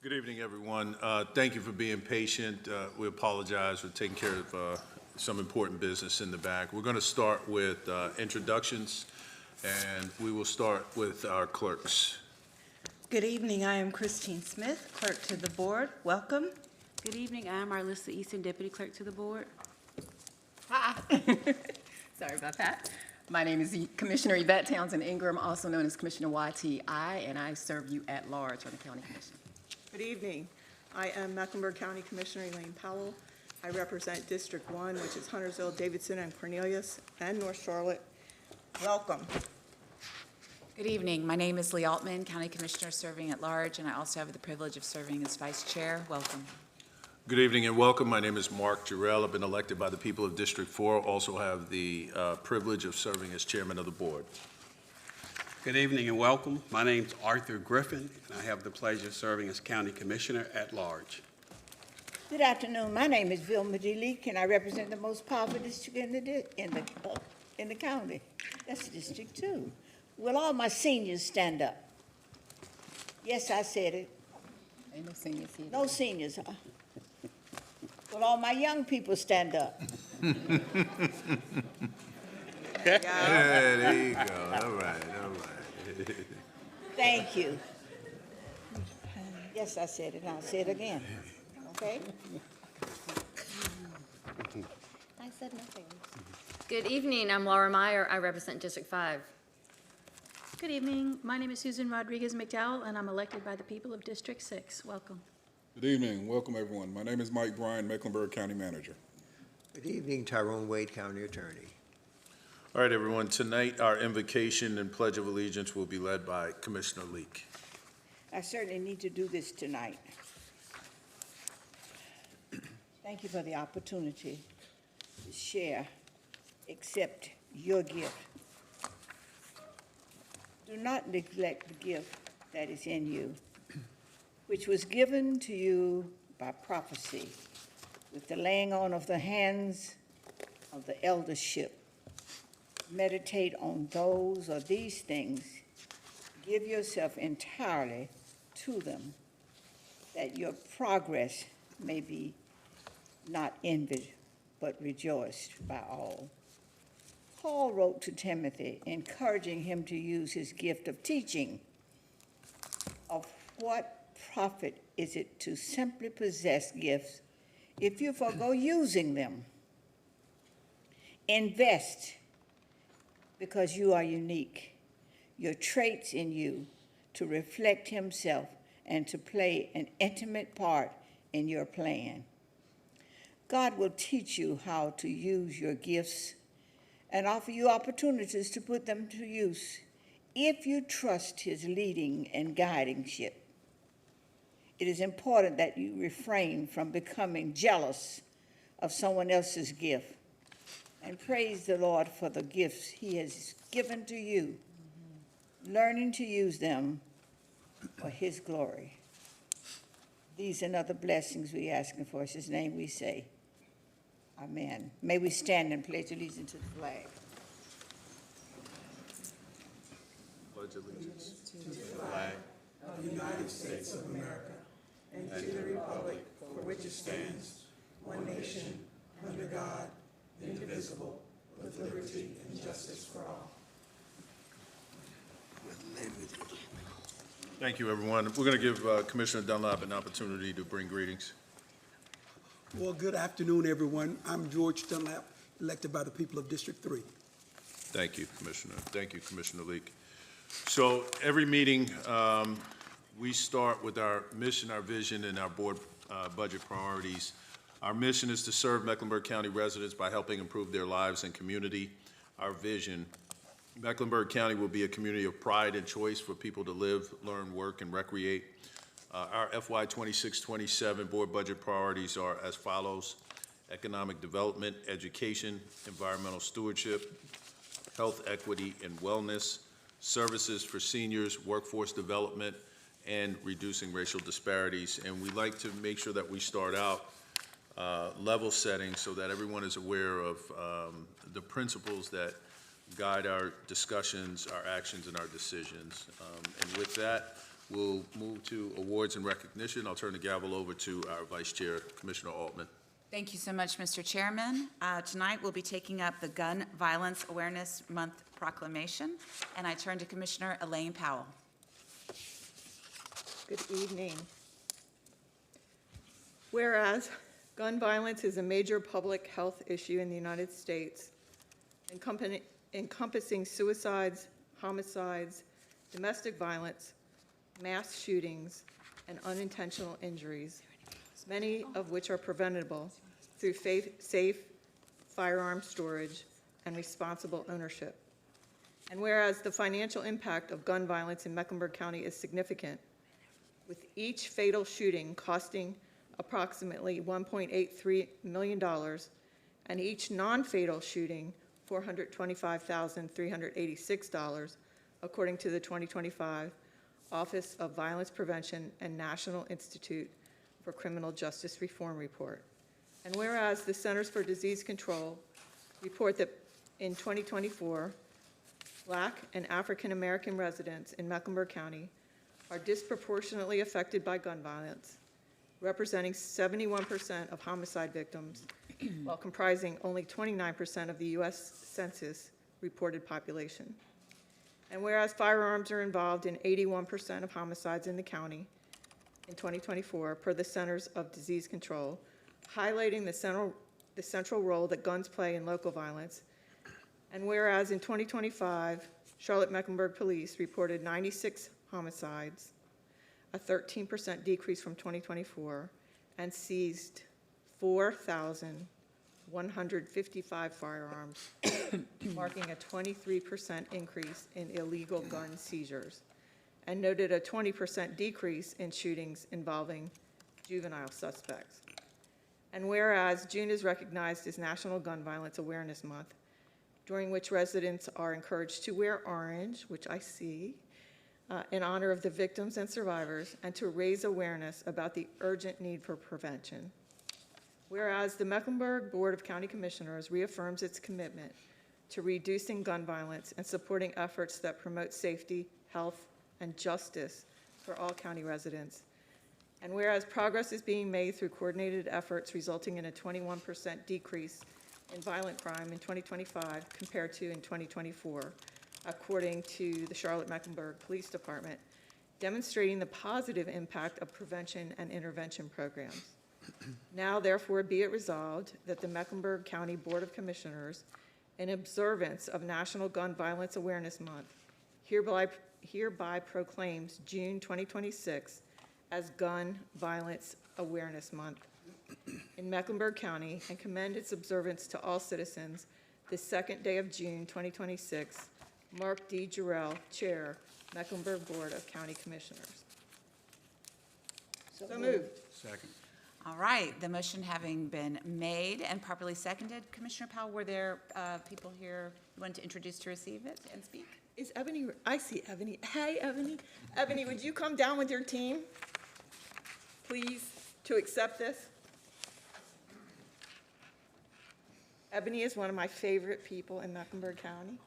Good evening, everyone. Thank you for being patient. We apologize for taking care of some important business in the back. We're going to start with introductions, and we will start with our clerks. Good evening. I am Christine Smith, clerk to the board. Welcome. Good evening. I am Arlissa Easton, Deputy Clerk to the Board. Hi. Sorry about that. My name is Commissioner Yvette Townsend Ingram, also known as Commissioner YTI, and I serve you at large on the County Commission. Good evening. I am Mecklenburg County Commissioner Elaine Powell. I represent District 1, which is Huntersville, Davidson, and Cornelius, and North Charlotte. Welcome. Good evening. My name is Lee Altman, County Commissioner serving at large, and I also have the privilege of serving as Vice Chair. Welcome. Good evening and welcome. My name is Mark Jarrell. I've been elected by the people of District 4. Also have the privilege of serving as Chairman of the Board. Good evening and welcome. My name's Arthur Griffin, and I have the pleasure of serving as County Commissioner at large. Good afternoon. My name is Vilma D. Leak, and I represent the most powerful district in the county. That's District 2. Will all my seniors stand up? Yes, I said it. Ain't no seniors here. No seniors, huh? Will all my young people stand up? Yeah, there you go. All right. Thank you. Yes, I said it. I'll say it again. Okay? I said nothing. Good evening, I'm Laura Meyer. I represent District 5. Good evening. My name is Susan Rodriguez McDowell, and I'm elected by the people of District 6. Welcome. Good evening. Welcome, everyone. My name is Mike Bryan, Mecklenburg County Manager. Good evening, Tyrone Wade, County Attorney. All right, everyone. Tonight, our invocation and Pledge of Allegiance will be led by Commissioner Leak. I certainly need to do this tonight. Thank you for the opportunity to share, accept your gift. Do not neglect the gift that is in you, which was given to you by prophecy, with the laying on of the hands of the eldership. Meditate on those or these things. Give yourself entirely to them, that your progress may be not envied, but rejoiced by all. Paul wrote to Timothy, encouraging him to use his gift of teaching. Of what profit is it to simply possess gifts if you forego using them? Invest, because you are unique, your traits in you to reflect himself and to play an intimate part in your plan. God will teach you how to use your gifts and offer you opportunities to put them to use if you trust his leading and guidingship. It is important that you refrain from becoming jealous of someone else's gift and praise the Lord for the gifts he has given to you, learning to use them for his glory. These and other blessings we ask him for. In his name we say, amen. May we stand and pledge allegiance to the flag. Pledge allegiance To the flag of the United States of America and to the republic for which it stands, one nation, under God, indivisible, with liberty and justice for all. Thank you, everyone. We're going to give Commissioner Dunlap an opportunity to bring greetings. Well, good afternoon, everyone. I'm George Dunlap, elected by the people of District 3. Thank you, Commissioner. Thank you, Commissioner Leak. So every meeting, we start with our mission, our vision, and our board budget priorities. Our mission is to serve Mecklenburg County residents by helping improve their lives and community. Our vision, Mecklenburg County will be a community of pride and choice for people to live, learn, work, and recreate. Our FY 26-27 board budget priorities are as follows: economic development, education, environmental stewardship, health equity and wellness, services for seniors, workforce development, and reducing racial disparities. And we like to make sure that we start out level setting so that everyone is aware of the principles that guide our discussions, our actions, and our decisions. And with that, we'll move to awards and recognition. I'll turn the gavel over to our Vice Chair, Commissioner Altman. Thank you so much, Mr. Chairman. Tonight, we'll be taking up the Gun Violence Awareness Month proclamation, and I turn to Commissioner Elaine Powell. Good evening. Whereas gun violence is a major public health issue in the United States, encompassing suicides, homicides, domestic violence, mass shootings, and unintentional injuries, many of which are preventable through safe firearm storage and responsible ownership. And whereas the financial impact of gun violence in Mecklenburg County is significant, with each fatal shooting costing approximately $1.83 million, and each non-fatal shooting $425,386, according to the 2025 Office of Violence Prevention and National Institute for Criminal Justice Reform report. And whereas the Centers for Disease Control report that in 2024, Black and African American residents in Mecklenburg County are disproportionately affected by gun violence, representing 71% of homicide victims, while comprising only 29% of the U.S. Census reported population. And whereas firearms are involved in 81% of homicides in the county in 2024, per the Centers of Disease Control, highlighting the central role that guns play in local violence. And whereas in 2025, Charlotte-Mecklenburg Police reported 96 homicides, a 13% decrease from 2024, and seized 4,155 firearms, marking a 23% increase in illegal gun seizures, and noted a 20% decrease in shootings involving juvenile suspects. And whereas June is recognized as National Gun Violence Awareness Month, during which residents are encouraged to wear orange, which I see, in honor of the victims and survivors, and to raise awareness about the urgent need for prevention. Whereas the Mecklenburg Board of County Commissioners reaffirms its commitment to reducing gun violence and supporting efforts that promote safety, health, and justice for all county residents. And whereas progress is being made through coordinated efforts resulting in a 21% decrease in violent crime in 2025 compared to in 2024, according to the Charlotte-Mecklenburg Police Department, demonstrating the positive impact of prevention and intervention programs. Now, therefore, be it resolved that the Mecklenburg County Board of Commissioners, in observance of National Gun Violence Awareness Month, hereby proclaims June 2026 as Gun Violence Awareness Month in Mecklenburg County, and commend its observance to all citizens the second day of June 2026. Mark D. Jarrell, Chair, Mecklenburg Board of County Commissioners. So moved. Second. All right, the motion having been made and properly seconded, Commissioner Powell, were there people here you wanted to introduce to receive it and speak? Is Ebony, I see Ebony. Hey, Ebony. Ebony, would you come down with your team, please, to accept this? Ebony is one of my favorite people in Mecklenburg County,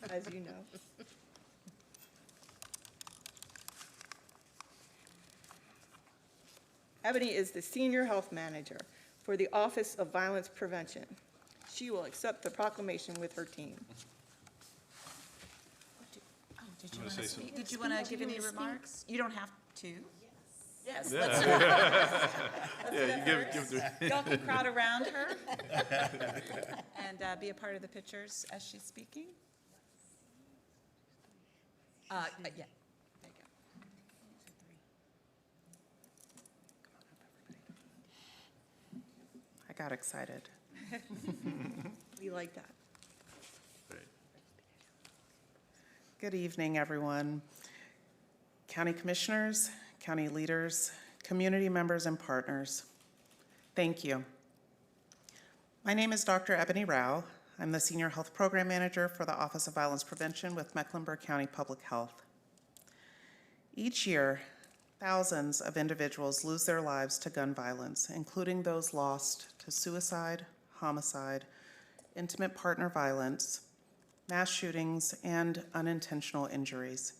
as you know. Ebony is the Senior Health Manager for the Office of Violence Prevention. She will accept the proclamation with her team. Did you want to speak? Did you want to give any remarks? You don't have to. Yes. Yeah, you give the. Y'all can crowd around her and be a part of the pictures as she's speaking. Yeah. There you go. I got excited. We like that. Great. Good evening, everyone. County commissioners, county leaders, community members, and partners. Thank you. My name is Dr. Ebony Rao. I'm the Senior Health Program Manager for the Office of Violence Prevention with Mecklenburg County Public Health. Each year, thousands of individuals lose their lives to gun violence, including those lost to suicide, homicide, intimate partner violence, mass shootings, and unintentional injuries.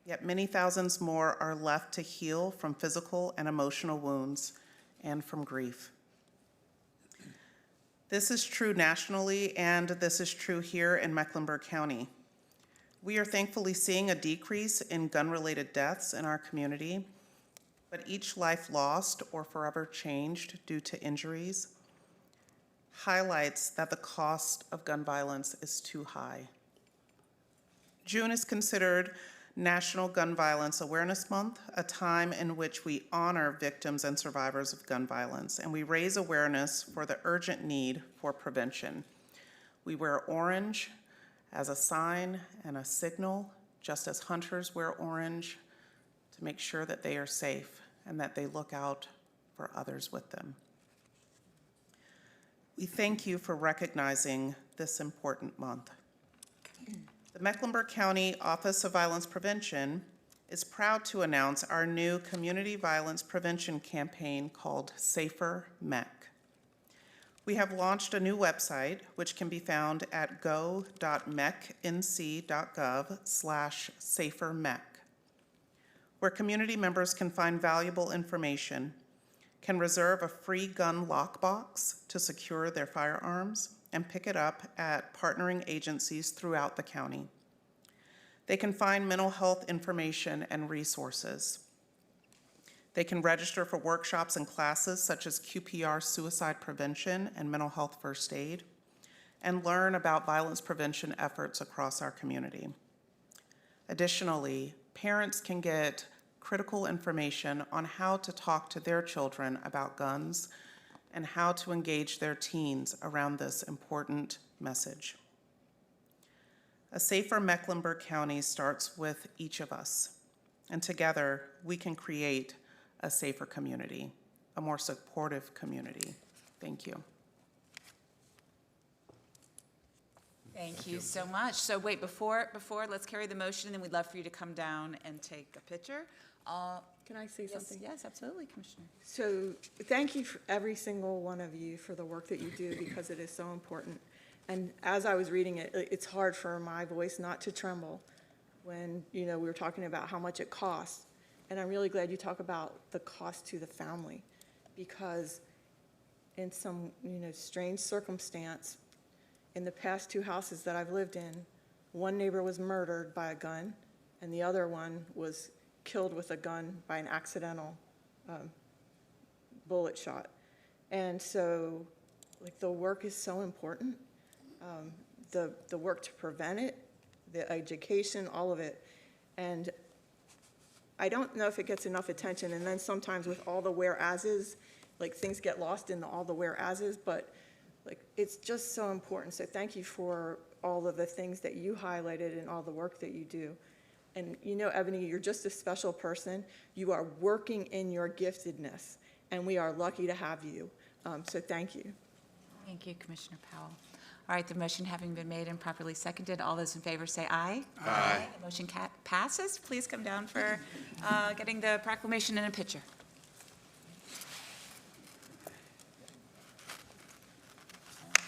yet many thousands more are left to heal from physical and emotional wounds and from grief. This is true nationally, and this is true here in Mecklenburg County. We are thankfully seeing a decrease in gun-related deaths in our community, but each life lost or forever changed due to injuries highlights that the cost of gun violence is too high. June is considered National Gun Violence Awareness Month, a time in which we honor victims and survivors of gun violence, and we raise awareness for the urgent need for prevention. We wear orange as a sign and a signal, just as hunters wear orange to make sure that they are safe and that they look out for others with them. We thank you for recognizing this important month. The Mecklenburg County Office of Violence Prevention is proud to announce our new community violence prevention campaign called Safer MEC. We have launched a new website, which can be found at go.MeckNC.gov/SaferMec, where community members can find valuable information, can reserve a free gun lockbox to secure their firearms, and pick it up at partnering agencies throughout the county. They can find mental health information and resources. They can register for workshops and classes such as QPR suicide prevention and mental health first aid, and learn about violence prevention efforts across our community. Additionally, parents can get critical information on how to talk to their children about guns and how to engage their teens around this important message. A safer Mecklenburg County starts with each of us, and together we can create a safer community, a more supportive community. Thank you. Thank you so much. So wait, before let's carry the motion, and then we'd love for you to come down and take a picture. Can I say something? Yes, absolutely, Commissioner. So thank you, for every single one of you, for the work that you do, because it is so important. And as I was reading it, it's hard for my voice not to tremble when, we were talking about how much it costs. And I'm really glad you talk about the cost to the family, because in some, strange circumstance, in the past 2 houses that I've lived in, one neighbor was murdered by a gun, and the other one was killed with a gun by an accidental bullet shot. And so, the work is so important. The work to prevent it, the education, all of it. And I don't know if it gets enough attention, and then sometimes with all the whereases, things get lost in all the whereases, but it's just so important. So thank you for all of the things that you highlighted and all the work that you do. And Ebony, you're just a special person. You are working in your giftedness, and we are lucky to have you. So thank you. Thank you, Commissioner Powell. All right, the motion having been made and properly seconded, all those in favor say aye. Aye. The motion passes. Please come down for getting the proclamation in a picture.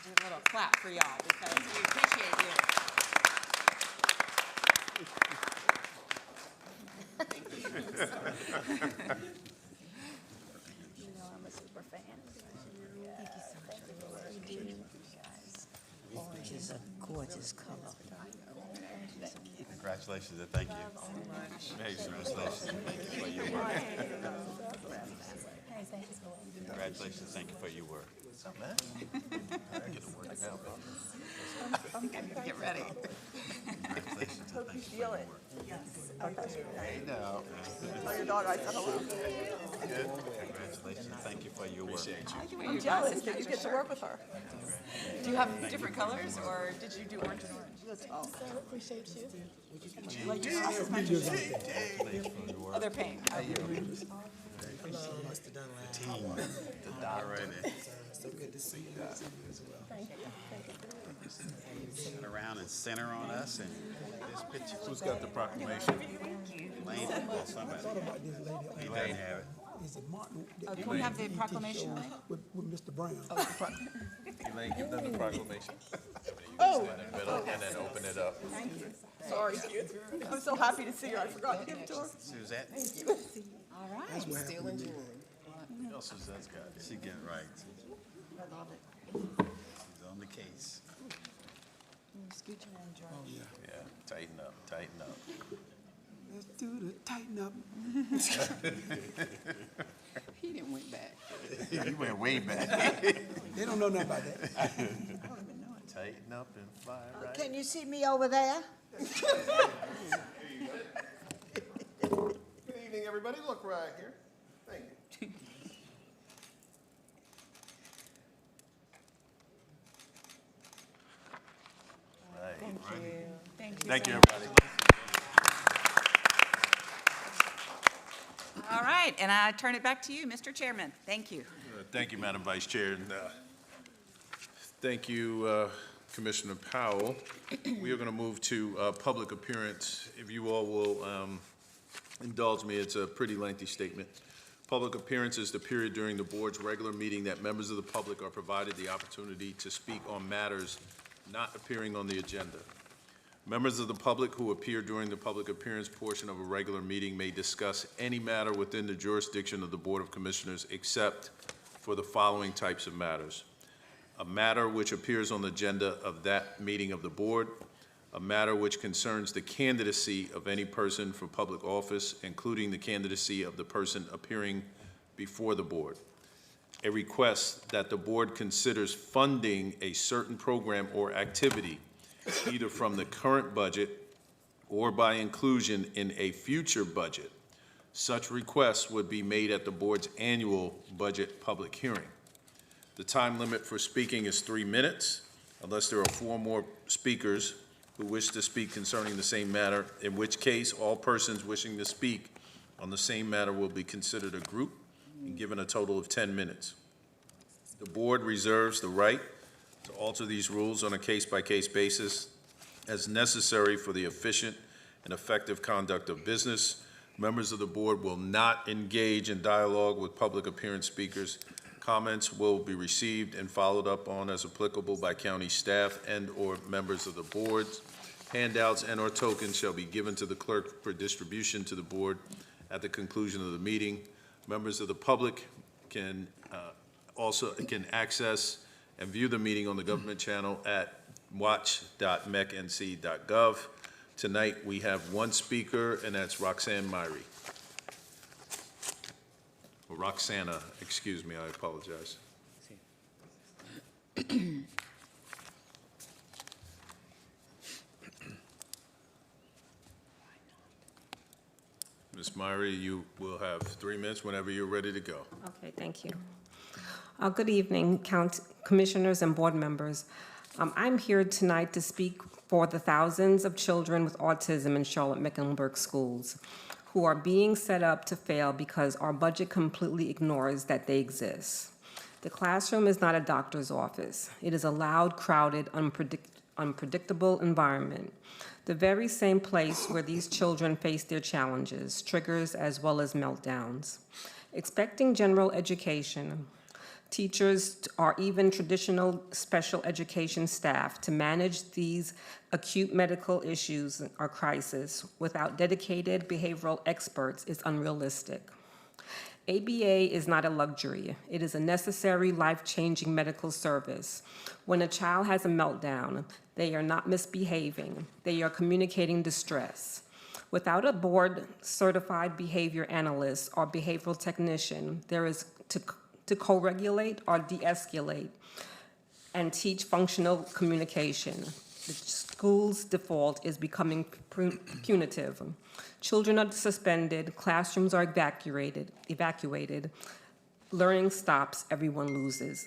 Do a little clap for y'all because we appreciate you. I'm a super fan. Thank you so much for the work you do. Orange is a gorgeous color. Congratulations and thank you. Congratulations. Thank you for your work. Congratulations. Thank you for your work. What's up, man? Get to work now, bro. Get ready. Congratulations. Hope you feel it. Yes. Hey, now. Tell your daughter I said hello. Good. Congratulations. Thank you for your work. I'm jealous that you get to work with her. Do you have different colors, or did you do orange and orange? Oh. Appreciate you. Would you like your sauce as much as Oh, they're paying. The team. The dot right there. So good to see you. Thank you. Turn around and center on us and this picture. Who's got the proclamation? Lane, somebody. He doesn't have it. Is it Martin? Can we have the proclamation ready? With Mr. Brown. Elaine, give them the proclamation. Oh. In the middle and then open it up. Sorry. I'm so happy to see her. I forgot to give it to her. Suzette? All right. Still in jewelry. What else Suzette's got? She get it right. She's on the case. Yeah, tighten up, tighten up. Let's do the tighten up. He didn't went back. You went way back. They don't know nothing about that. Tighten up and fly right. Can you see me over there? Good evening, everybody. Look right here. Thank you. Thank you, everybody. All right, and I turn it back to you, Mr. Chairman. Thank you. Thank you, Madam Vice Chair, and thank you, Commissioner Powell. We are going to move to public appearance. If you all will indulge me, it's a pretty lengthy statement. Public appearance is the period during the board's regular meeting that members of the public are provided the opportunity to speak on matters not appearing on the agenda. Members of the public who appear during the public appearance portion of a regular meeting may discuss any matter within the jurisdiction of the Board of Commissioners except for the following types of matters: a matter which appears on the agenda of that meeting of the board, a matter which concerns the candidacy of any person for public office, including the candidacy of the person appearing before the board, a request that the board considers funding a certain program or activity either from the current budget or by inclusion in a future budget. Such requests would be made at the board's annual budget public hearing. The time limit for speaking is 3 minutes, unless there are 4 more speakers who wish to speak concerning the same matter, in which case all persons wishing to speak on the same matter will be considered a group and given a total of 10 minutes. The board reserves the right to alter these rules on a case-by-case basis as necessary for the efficient and effective conduct of business. Members of the board will not engage in dialogue with public appearance speakers. Comments will be received and followed up on as applicable by county staff and/or members of the board. Handouts and/or tokens shall be given to the clerk for distribution to the board at the conclusion of the meeting. Members of the public can also access and view the meeting on the government channel at watch.MeckNC.gov. Tonight, we have one speaker, and that's Roxanne Myrie. Or Roxana, excuse me, I apologize. Ms. Myrie, you will have 3 minutes whenever you're ready to go. Okay, thank you. Good evening, commissioners and board members. I'm here tonight to speak for the thousands of children with autism in Charlotte Mecklenburg schools who are being set up to fail because our budget completely ignores that they exist. The classroom is not a doctor's office. It is a loud, crowded, unpredictable environment. The very same place where these children face their challenges, triggers, as well as meltdowns. Expecting general education, teachers, or even traditional special education staff to manage these acute medical issues or crises without dedicated behavioral experts is unrealistic. ABA is not a luxury. It is a necessary, life-changing medical service. When a child has a meltdown, they are not misbehaving. They are communicating distress. Without a board-certified behavior analyst or behavioral technician, there is to co-regulate or de-escalate and teach functional communication. The school's default is becoming punitive. Children are suspended, classrooms are evacuated, learning stops, everyone loses.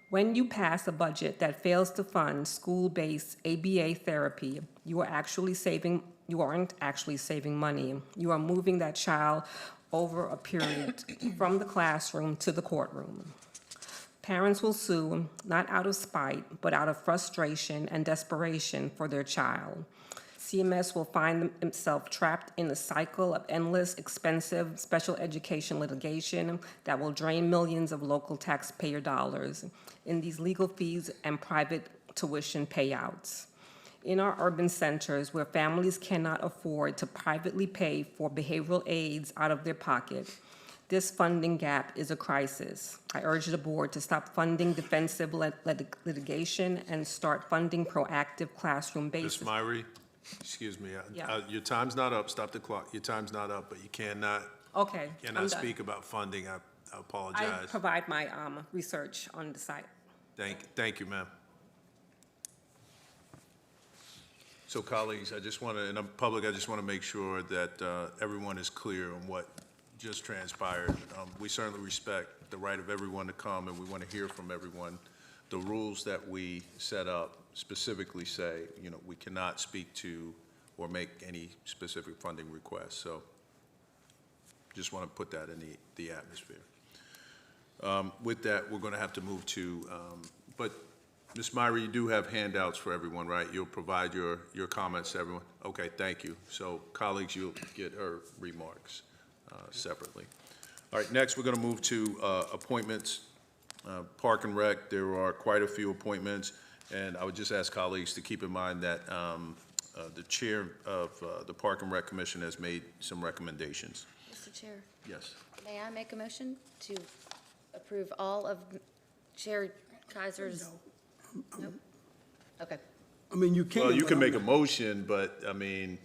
When you pass a budget that fails to fund school-based ABA therapy, you aren't actually saving money. You are moving that child over a period from the classroom to the courtroom. Parents will sue, not out of spite, but out of frustration and desperation for their child. CMS will find itself trapped in a cycle of endless, expensive special education litigation that will drain millions of local taxpayer dollars in these legal fees and private tuition payouts. In our urban centers where families cannot afford to privately pay for behavioral aids out of their pocket, this funding gap is a crisis. I urge the board to stop funding defensive litigation and start funding proactive classroom-based. Ms. Myrie, excuse me, Yeah. your time's not up, stop the clock. Your time's not up, but you cannot Okay, I'm done. speak about funding. I I apologize. provide my research on the site. Thank you, ma'am. So colleagues, I just want to, in the public, I just want to make sure that everyone is clear on what just transpired. We certainly respect the right of everyone to come, and we want to hear from everyone. The rules that we set up specifically say, we cannot speak to or make any specific funding requests. So just want to put that in the atmosphere. With that, we're going to have to move to, but Ms. Myrie, you do have handouts for everyone, right? You'll provide your comments to everyone? Okay, thank you. So colleagues, you'll get her remarks separately. All right, next we're going to move to appointments. Park and Rec, there are quite a few appointments, and I would just ask colleagues to keep in mind that the chair of the Park and Rec Commission has made some recommendations. Mr. Chair, Yes. may I make a motion to approve all of Chair Kaiser's? Nope. Okay. I mean, you can. Well, you but can I'm make a not. motion, but I mean,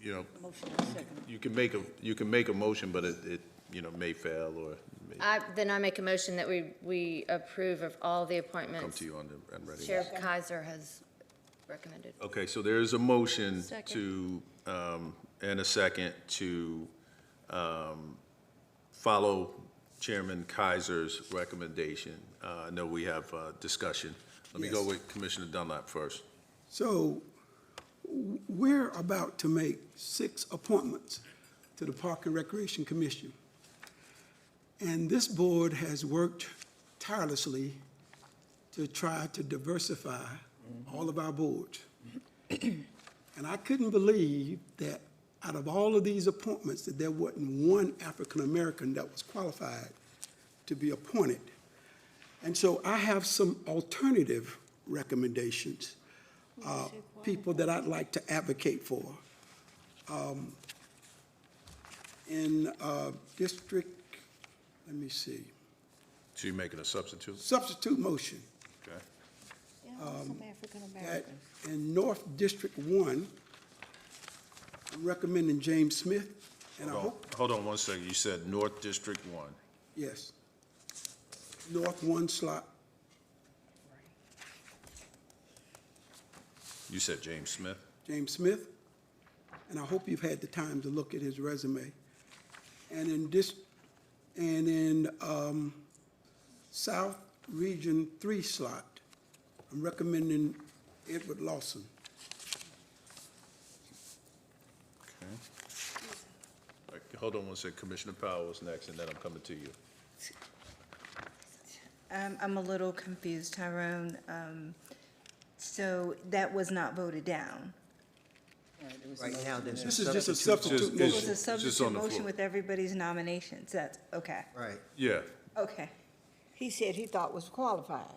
you can make a motion, but it may fail or may Then I make a motion that we approve of all the come appointments to you on the and ready. Chair Kaiser has recommended. Okay, so there is a motion Second. to, and a second to follow Chairman Kaiser's recommendation. I know we have discussion. Let me go Yes. with Commissioner Dunlap first. So we're about to make 6 appointments to the Park and Recreation Commission. And this board has worked tirelessly to try to diversify all of our boards. And I couldn't believe that out of all of these appointments, that there wasn't one African-American that was qualified to be appointed. And so I have some alternative recommendations, people that I'd like to advocate for. In District, let me see, So you're making a substitute? substitute motion. Okay. Some African Americans. In North District 1, I'm recommending James Smith, and I hope, Hold on one second. You said North District 1. yes, North 1 slot. You said James Smith? James Smith, and I hope you've had the time to look at his resume. And in South Region 3 slot, I'm recommending Edward Lawson. Okay. All right, hold on one second. Commissioner Powell is next, and then I'm coming to you. I'm a little confused, Tyrone. So that was not voted down. Right now, there's a This is just a substitute. substitute It motion. was a on the substitute motion floor. with everybody's nominations. That's, okay, Right. Yeah. okay. He said he thought was qualified.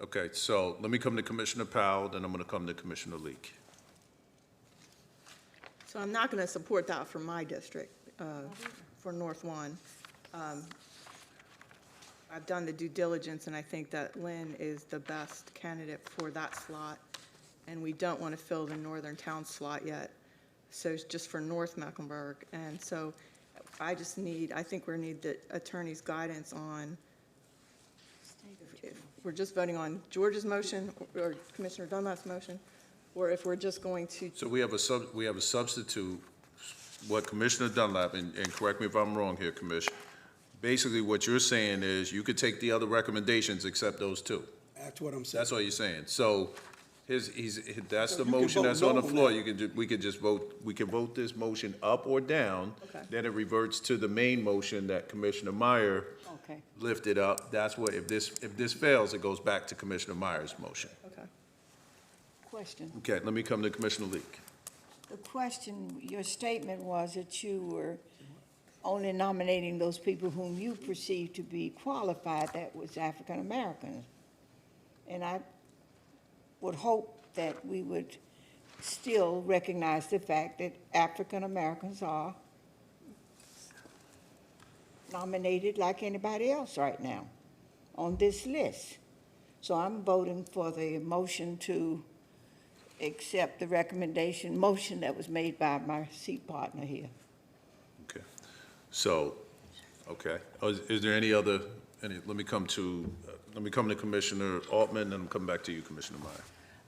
Okay, so let me come to Commissioner Powell, then I'm going to come to Commissioner Leak. So I'm not going to support that for my district, for North 1. I've done the due diligence, and I think that Lynn is the best candidate for that slot, and we don't want to fill the Northern Town slot yet, so it's just for North Mecklenburg. And so I think we need the attorney's guidance on, if we're just voting on George's motion, or Commissioner Dunlap's motion, or if we're just going to, So we have a substitute, what Commissioner Dunlap, and correct me if I'm wrong here, Commissioner, basically what you're saying is you could take the other recommendations except those 2. That's what I'm saying. That's all you're saying. So that's So the you can motion vote that's no on the on floor. that. We could just vote, we can vote this motion up or down. Okay. Then it reverts to the main motion that Commissioner Meyer Okay. lifted up. That's what, if this fails, it goes back to Commissioner Meyer's motion. okay. question. Okay, let me come to Commissioner Leak. The question, your statement was that you were only nominating those people whom you perceive to be qualified, that was African Americans. And I would hope that we would still recognize the fact that African Americans are nominated like anybody else right now on this list. So I'm voting for the motion to accept the motion that was made by my seat partner here. Okay. So, okay. Is there any other, let me come to Commissioner Altman, and I'm coming back to you, Commissioner Meyer.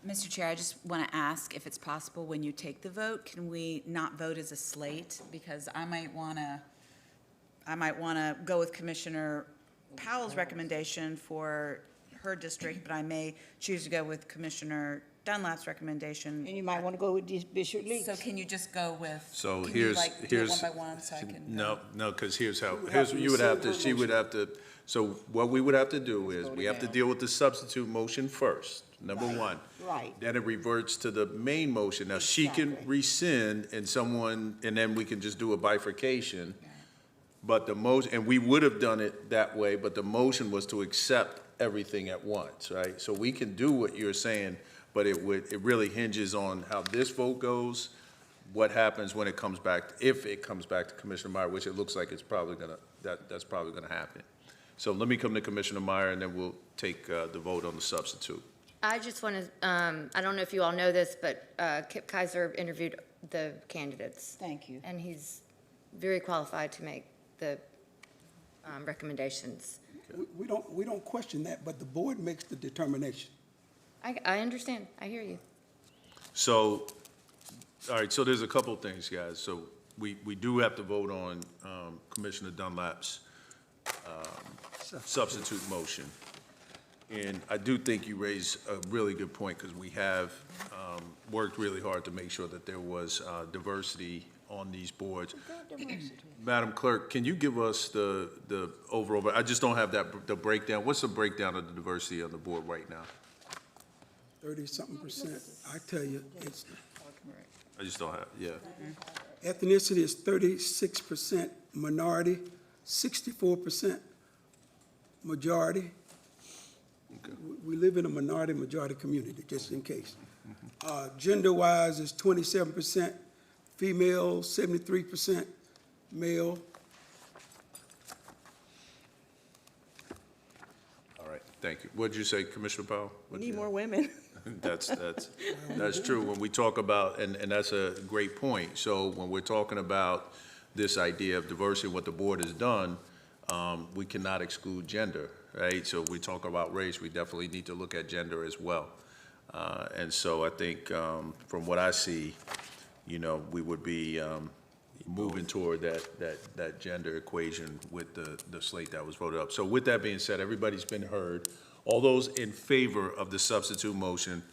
Mr. Chair, I just want to ask if it's possible when you take the vote, can we not vote as a slate? Because I might want to go with Commissioner Powell's recommendation for her district, but I may choose to go with Commissioner Dunlap's recommendation. And you might want to go with Bishop Leaks. So can you just go with? So can you, here's like, do it one by one so I can? No, because she would have to, so what we would have to do is, we have to deal with the substitute motion first, number one. Right. Then it reverts to the main motion. Now, she can rescind and then we can just do a bifurcation. But and we would have done it that way, but the motion was to accept everything at once, right? So we can do what you're saying, but it really hinges on how this vote goes, what happens when it comes back, if it comes back to Commissioner Meyer, which it looks like it's probably that's probably gonna happen. So let me come to Commissioner Meyer, and then we'll take the vote on the substitute. I just want to, I don't know if you all know this, but Kip Kaiser interviewed the candidates. Thank you. And he's very qualified to make the recommendations. We don't question that, but the board makes the determination. I understand. I hear you. So, all right, so there's a couple of things, guys. So we do have to vote on Commissioner Dunlap's substitute motion. And I do think you raise a really good point, because we have worked really hard to make sure that there was diversity on these boards. Madam Clerk, can you give us the overall, I just don't have the breakdown. What's the breakdown of the diversity on the board right now? 30-something%. I tell you, it's, I just don't have, yeah. ethnicity is 36% minority, 64% majority. Okay. We live in a minority-majority community, just in case. Gender-wise is 27% female, 73% male. All right, thank you. What'd you say, Commissioner Powell? We need more women. That's true. When we talk about, and that's a great point. So when we're talking about this idea of diversity, what the board has done, we cannot exclude gender, right? So we talk about race, we definitely need to look at gender as well. And so I think from what I see, we would be moving toward that gender equation with the slate that was voted up. So with that being said, everybody's been heard. All those in favor of the substitute motion,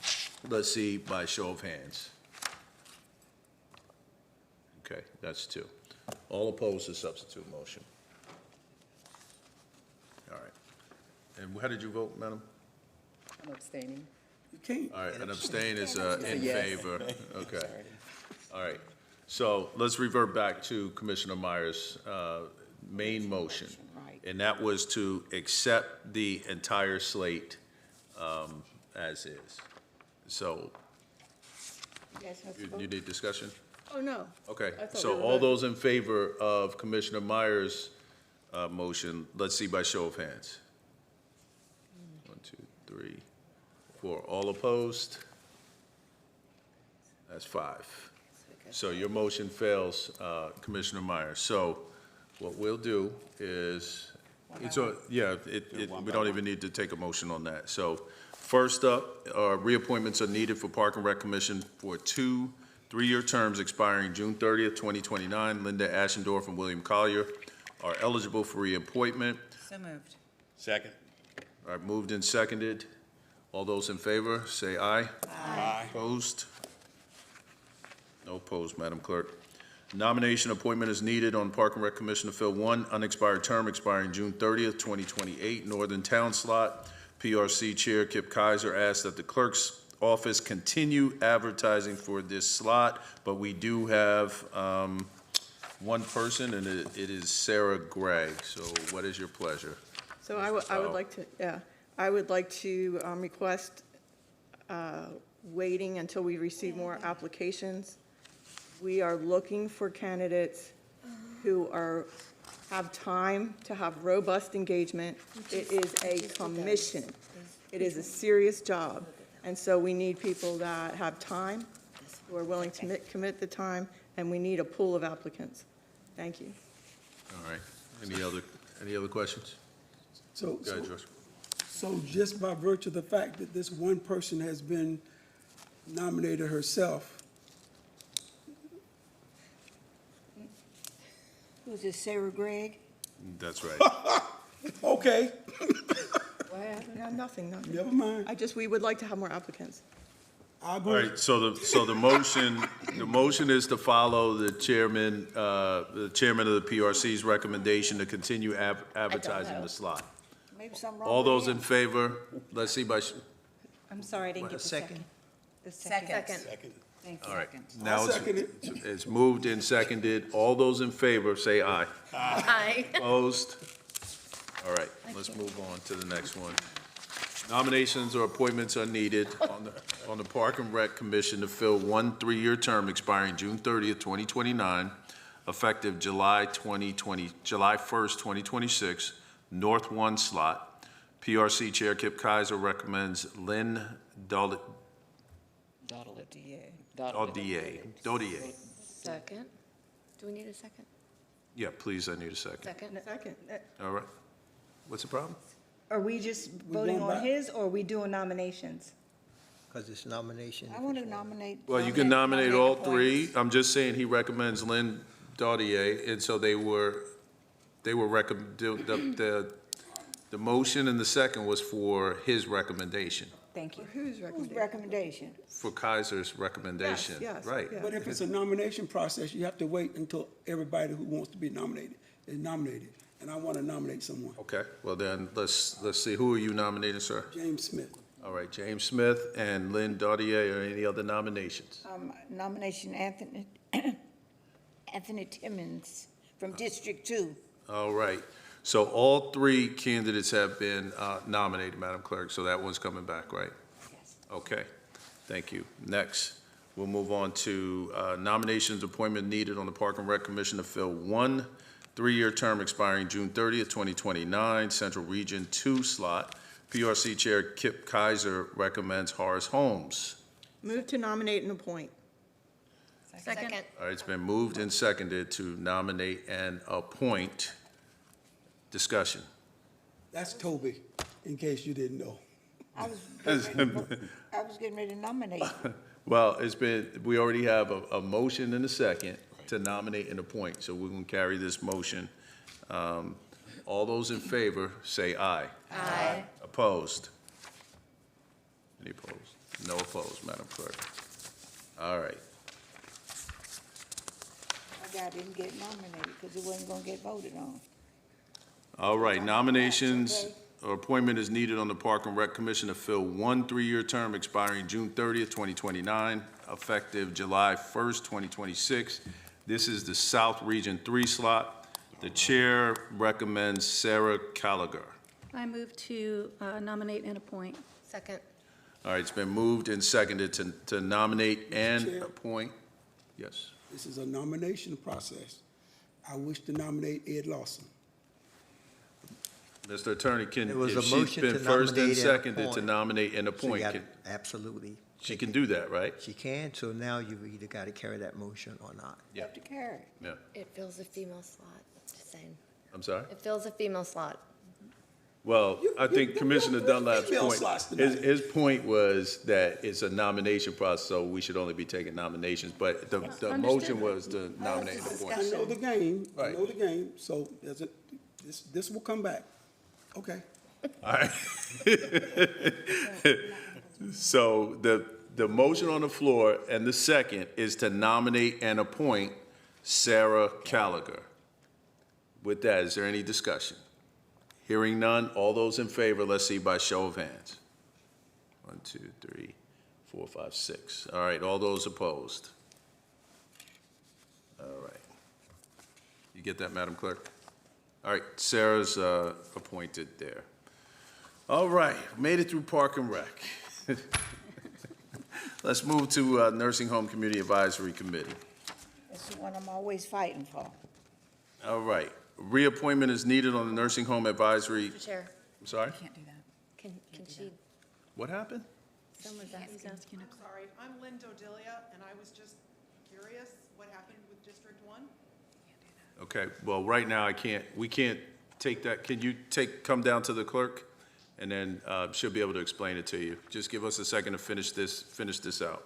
let's see by show of hands. Okay, that's 2. All opposed to substitute motion. All right. And how did you vote, madam? I'm abstaining. You can't. All right, an abstain is in Yes. favor. Okay. All right. So let's revert back to Commissioner Meyer's main motion. And that was to accept the entire slate as is. So you need discussion? Oh, no. Okay, I thought we so were all voting. those in favor of Commissioner Meyer's motion, let's see by show of hands. 1, 2, 3, 4. All opposed? That's 5. So your motion fails, Commissioner Meyer. So what we'll do is, we don't even need to take a motion on that. So first up, reappointments are needed for Park and Rec Commission for 2 3-year terms expiring June 30th, 2029. Linda Ashendorf and William Collier are eligible for reappointment. So moved. Second. All right, moved and seconded. All those in favor, say aye. Aye. Opposed? No opposed, Madam Clerk. Nomination appointment is needed on Park and Rec Commission to fill 1 unexpired term expiring June 30th, 2028, Northern Town slot. PRC Chair Kip Kaiser asks that the clerk's office continue advertising for this slot, but we do have one person, and it is Sarah Gray. So what is your pleasure? So I would like to, I would like to request waiting until we receive more applications. We are looking for candidates who have time to have robust engagement. It is a commission. It is a serious job. And so we need people that have time, who are willing to commit the time, and we need a pool of applicants. Thank you. All right. Any other questions? So, Go ahead, George. so just by virtue of the fact that this one person has been nominated herself, Who's this, Sarah Gregg? That's right. okay, No, nothing. never mind. We would like to have more applicants. I All agree. right, so the motion is to follow the chairman of the PRC's recommendation to continue advertising the slot. Maybe something wrong All with those him. in favor, let's see by, I'm sorry, I didn't get the second. The second. Thank you. all right. Now second it. it's moved and seconded. All those in favor, say aye. Aye. Opposed? All right, let's move on to the next one. Nominations or appointments are needed on the Park and Rec Commission to fill one 3-year term expiring June 30th, 2029, effective July 1st, 2026, North 1 slot. PRC Chair Kip Kaiser recommends Lynn Dodier. Second. Do we need a second? Yeah, please, I need a second. Second. Second. All right. What's the problem? Are we just We voting going on back? his, or are we doing nominations? Because it's nomination. I want to nominate. Well, you can nominate all the three. points. I'm just saying he recommends Lynn Dodier, and so they were the motion and the second was for his recommendation, Thank you. Whose Whose recommendation? recommendation? for Kaiser's recommendation. Yes, Right. yes. But if it's a nomination process, you have to wait until everybody who wants to be nominated is nominated. And I want to nominate someone, Okay, well then, let's see, who are you nominating, sir? James Smith. All right, James Smith and Lynn Dodier, or any other nominations? Nomination Anthony, Anthony Timmons from District 2. All right, so all three candidates have been nominated, Madam Clerk, so that one's coming back, right? Yes. Okay, thank you. Next, we'll move on to nominations, appointment needed on the Park and Rec Commission to fill one 3-year term expiring June 30th, 2029, Central Region 2 slot. PRC Chair Kip Kaiser recommends Horace Holmes. Move to nominate and appoint. Second. All right, it's been moved and seconded to nominate and appoint. Discussion. That's Toby, in case you didn't know. I was getting ready to nominate. Well, we already have a motion and a second to nominate and appoint, so we're going to carry this motion. All those in favor, say aye. Aye. Opposed? Any opposed? No opposed, Madam Clerk. All right. My guy didn't get nominated because it wasn't going to get voted on. All right, nominations or appointment is needed on the Park and Rec Commission to fill one 3-year term expiring June 30th, 2029, effective July 1st, 2026. This is the South Region 3 slot. The chair recommends Sarah Gallagher. I move to nominate and appoint. Second. All right, it's been moved and seconded to nominate and Chair. appoint. Yes. This is a nomination process. I wish to nominate Ed Lawson. Mr. Attorney, There was if a she's motion been to first and nominate and seconded to appoint. nominate and So you appoint, gotta- Absolutely. she can do that, right? She can, so now you've either got to carry that motion or not. You have to carry it. Yeah. It fills a female slot, just saying. I'm sorry? It fills a female slot. Well, I think Commissioner Dunlap's female point, slots tonight. his point was that it's a nomination process, so we should only be taking nominations, but the motion was to nominate and appoint. I know the game, I Right. know the game, so this will come back. Okay. All right. So the motion on the floor and the second is to nominate and appoint Sarah Gallagher. With that, is there any discussion? Hearing none, all those in favor, let's see by show of hands. 1, 2, 3, 4, 5, 6. All right, all those opposed? All right. You get that, Madam Clerk? All right, Sarah's appointed there. All right, made it through Park and Rec. Let's move to Nursing Home Community Advisory Committee. That's the one I'm always fighting for. All right, reappointment is needed on the Nursing Home Advisory. Mr. Chair, I'm sorry? Can't do that. can she, What happened? someone's He's asking. asking I'm sorry, I'm Lynn Dodilia, and I was just curious what happened with District 1? Okay, well, right now, we can't take that. Can you come down to the clerk? And then she'll be able to explain it to you. Just give us a second to finish this out.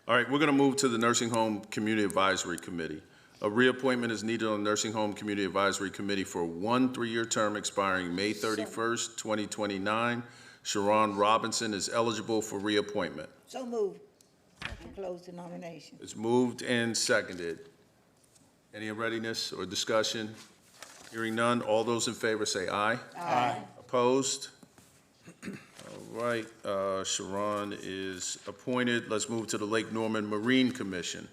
All right, we're going to move to the Nursing Home Community Advisory Committee. A reappointment is needed on the Nursing Home Community Advisory Committee for one 3-year term expiring May 31st, 2029. Sharon Robinson is eligible for reappointment. So moved. To close the nomination. It's moved and seconded. Any readiness or discussion? Hearing none, all those in favor say aye. Aye. Opposed? All right, Sharon is appointed. Let's move to the Lake Norman Marine Commission.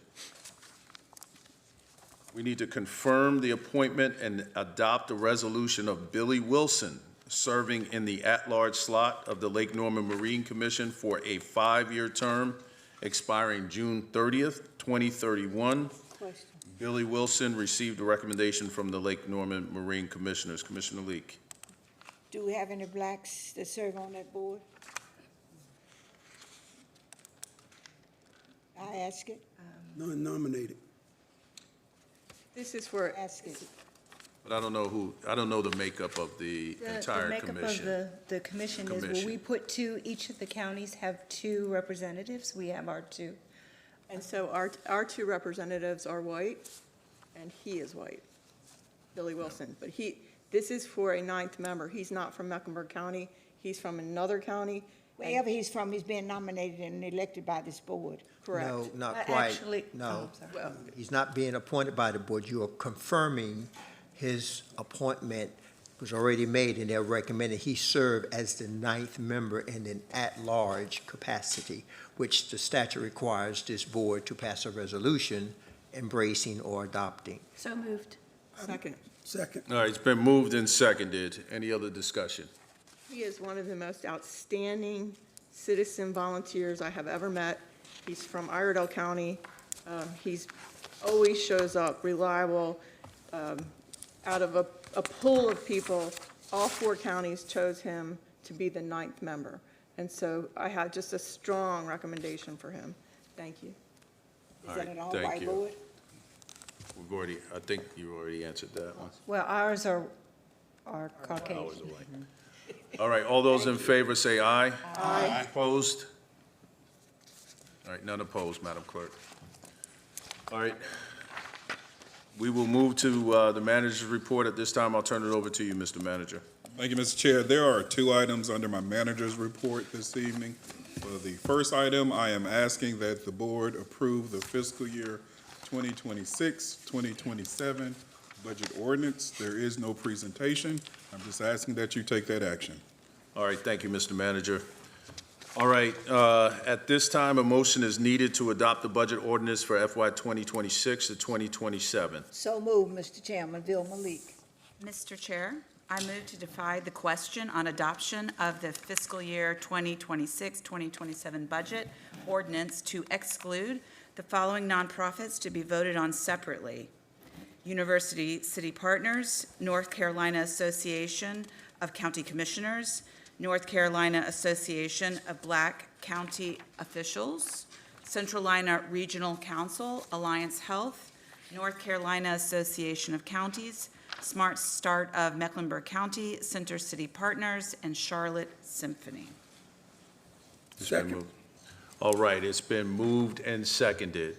We need to confirm the appointment and adopt a resolution of Billy Wilson serving in the at-large slot of the Lake Norman Marine Commission for a 5-year term expiring June 30th, 2031. Question. Billy Wilson received a recommendation from the Lake Norman Marine Commissioners. Commissioner Leek. Do we have any blacks that serve on that board? I ask it. None nominated. This is for, Ask it. But I don't know the makeup of the entire commission. The makeup of the commission is, well, we put two, each of the counties have 2 representatives. We have our 2. and so our 2 representatives are white, and he is white, Billy Wilson. But this is for a 9th member. He's not from Mecklenburg County. He's from another county. and- Wherever he's from, he's being nominated and elected by this board. Correct. No, not Uh, quite. actually- No. oh, sorry. Well, He's not being appointed by the board. You are confirming his appointment was already made, and they're recommending he serve as the 9th member in an at-large capacity, which the statute requires this board to pass a resolution embracing or adopting. So moved. Second. Second. All right, it's been moved and seconded. Any other discussion? He is one of the most outstanding citizen volunteers I have ever met. He's from Iredell County. He's always shows up, reliable. Out of a pool of people, all 4 counties chose him to be the 9th member. And so I have just a strong recommendation for him. Thank you. Is All that right, an thank all-white you. board? I think you already answered that one. Well, ours are Hours Caucasian. away. All right, all those in favor say aye. Aye. Opposed? All right, none opposed, Madam Clerk. All right. We will move to the manager's report. At this time, I'll turn it over to you, Mr. Manager. Thank you, Mr. Chair. There are 2 items under my manager's report this evening. For the first item, I am asking that the board approve the fiscal year 2026-2027 budget ordinance. There is no presentation. I'm just asking that you take that action. All right, thank you, Mr. Manager. All right, at this time, a motion is needed to adopt the budget ordinance for FY 2026 to 2027. So moved, Mr. Chairman. Bill Malik. Mr. Chair, I move to defy the question on adoption of the fiscal year 2026-2027 budget ordinance to exclude the following nonprofits to be voted on separately: University City Partners, North Carolina Association of County Commissioners, North Carolina Association of Black County Officials, Central Carolina Regional Council, Alliance Health, North Carolina Association of Counties, Smart Start of Mecklenburg County, Center City Partners, and Charlotte Symphony. It's been moved. All right, it's been moved and seconded.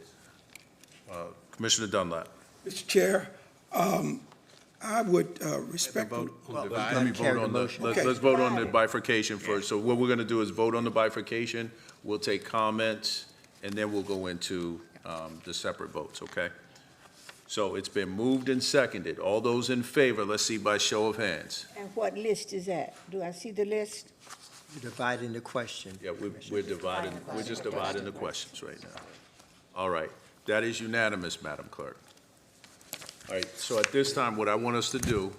Commissioner Dunlap. Mr. Chair, I would respectfully. Let me vote on the, Okay. let's vote on the bifurcation first. So what we're going to do is vote on the bifurcation, we'll take comments, and then we'll go into the separate votes, okay? So it's been moved and seconded. All those in favor, let's see by show of hands. And what list is that? Do I see the list? You're dividing the question. Yeah, we're dividing, we're just dividing the questions right now. All right, that is unanimous, Madam Clerk. All right, so at this time, what I want us to do,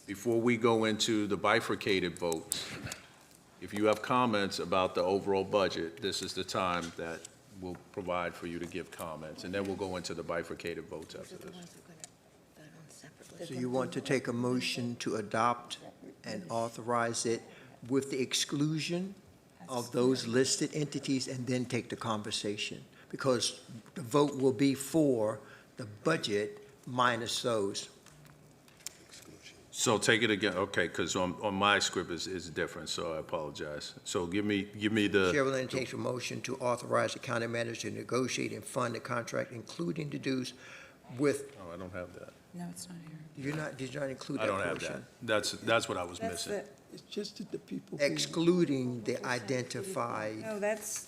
before we go into the bifurcated votes, if you have comments about the overall budget, this is the time that we'll provide for you to give comments, and then we'll go into the bifurcated votes after this. So you want to take a motion to adopt and authorize it with the exclusion of those listed entities and then take the conversation? Because the vote will be for the budget minus those. So take it again, okay, because on my script is different, so I apologize. So give me the. Chair will entertain a motion to authorize the county manager to negotiate and fund the contract, including the dues with. Oh, I don't have that. No, it's not here. Did you not include I that don't have portion? that. That's what I was missing. It's just that the people. Excluding the identified. No, that's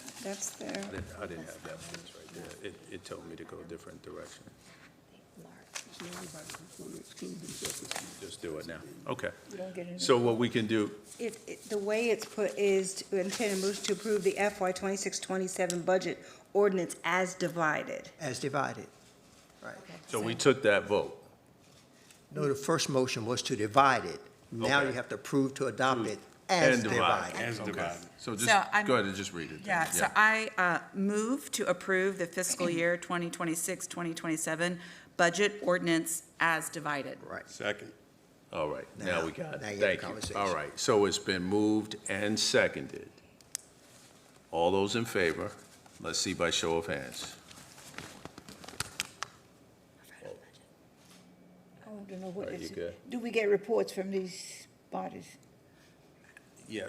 there. I didn't have that piece right there. It told me to go a different direction. Just do it now. Okay. So what we can do, The way it's put is to intend a motion to approve the FY 26-27 budget ordinance as divided. As divided. Right. so we took that vote. No, the first motion was to divide it. Now Okay. you have to approve to adopt it as And divide. divided. Okay. So just, So I'm- go ahead and just read it. then. Yeah, so I move to approve the fiscal year 2026-2027 budget ordinance as divided. Right. Second. All right, now we got it. now you have Thank the you. conversation. All right, so it's been moved and seconded. All those in favor, let's see by show of hands. I want to know what Are you is, good? do we get reports from these bodies? Yeah,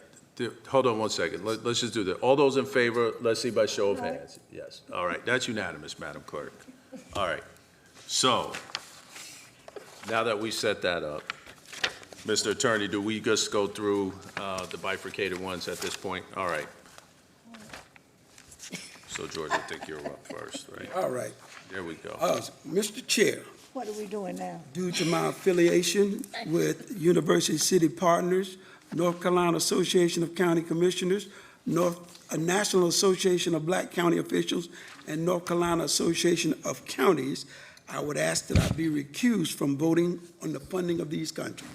hold on one second. Let's just do that. All those in favor, let's see by show of hands. Yes, all right, that's unanimous, Madam Clerk. All right, so, now that we set that up, Mr. Attorney, do we just go through the bifurcated ones at this point? All right. So, George, I think you're up first, right? All right. There we go. Mr. Chair, What are we doing now? due to my affiliation with University City Partners, North Carolina Association of County Commissioners, National Association of Black County Officials, and North Carolina Association of Counties, I would ask that I be recused from voting on the funding of these contracts.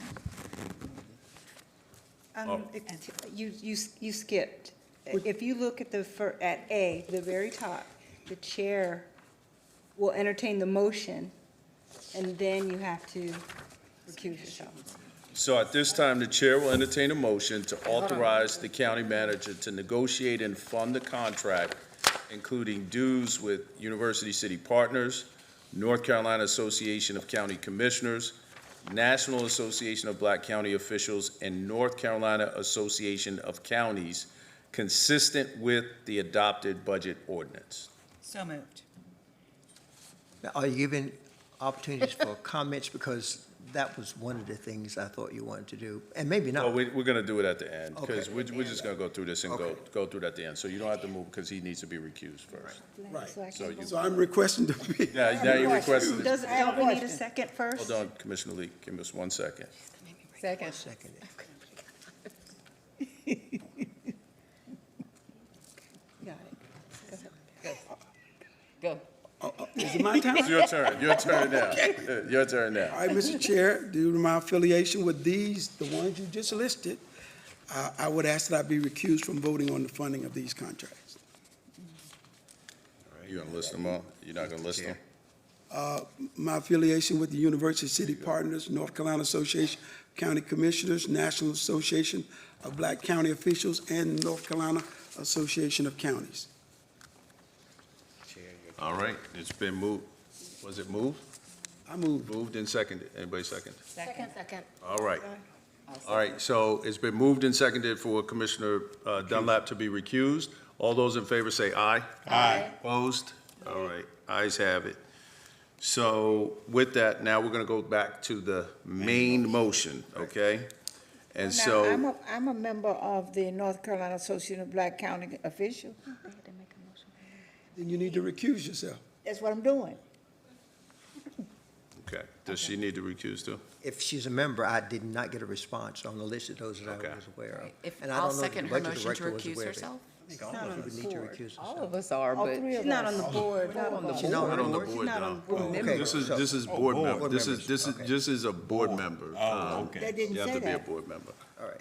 You skipped. If you look at at A, the very top, the chair will entertain the motion, and then you have to recuse yourself. So at this time, the chair will entertain a motion to authorize the county manager to negotiate and fund the contract, including dues with University City Partners, North Carolina Association of County Commissioners, National Association of Black County Officials, and North Carolina Association of Counties, consistent with the adopted budget ordinance. So moved. Now, are you giving opportunities for comments? Because that was one of the things I thought you wanted to do, and maybe Well, not. we're going to do it at the end, because Okay. we're just going to go through this and Okay. go through it at the end. So you don't have to move, because he needs to be recused first. Right. So you, So I'm requesting to be. now you requested it. Don't we need a second first? Hold on, Commissioner Lee, give us 1 second. Second. Seconded. Got it. Go. Is it my time? It's your turn now. Your turn now. All right, Mr. Chair, due to my affiliation with these, the ones you just listed, I would ask that I be recused from voting on the funding of these contracts. You going to list them all? You're not going to list them? My affiliation with the University City Partners, North Carolina Association of County Commissioners, National Association of Black County Officials, and North Carolina Association of Counties. All right, it's been moved. Was it moved? I move. Moved and seconded. Anybody second? Second. All right. All right, so it's been moved and seconded for Commissioner Dunlap to be recused. All those in favor say aye. Aye. Opposed? All right, ayes have it. So with that, now we're going to go back to the main motion, okay? And Now, so, I'm a member of the North Carolina Association of Black County Officials. Then you need to recuse yourself. That's what I'm doing. Okay. Does she need to recuse too? If she's a member, I did not get a response on the list of those that Okay. I was aware of. If And I I'll don't know if the second her budget motion to director was recuse aware of it. herself. I think all of us would need to recuse All ourselves. of us are, but She's not on the board. Not on the She's not Not on the board? board, Not on no. the board. Okay. This is board board member. This members. is Okay. this is a board member. okay. That didn't You have say to be a that. board member. All right.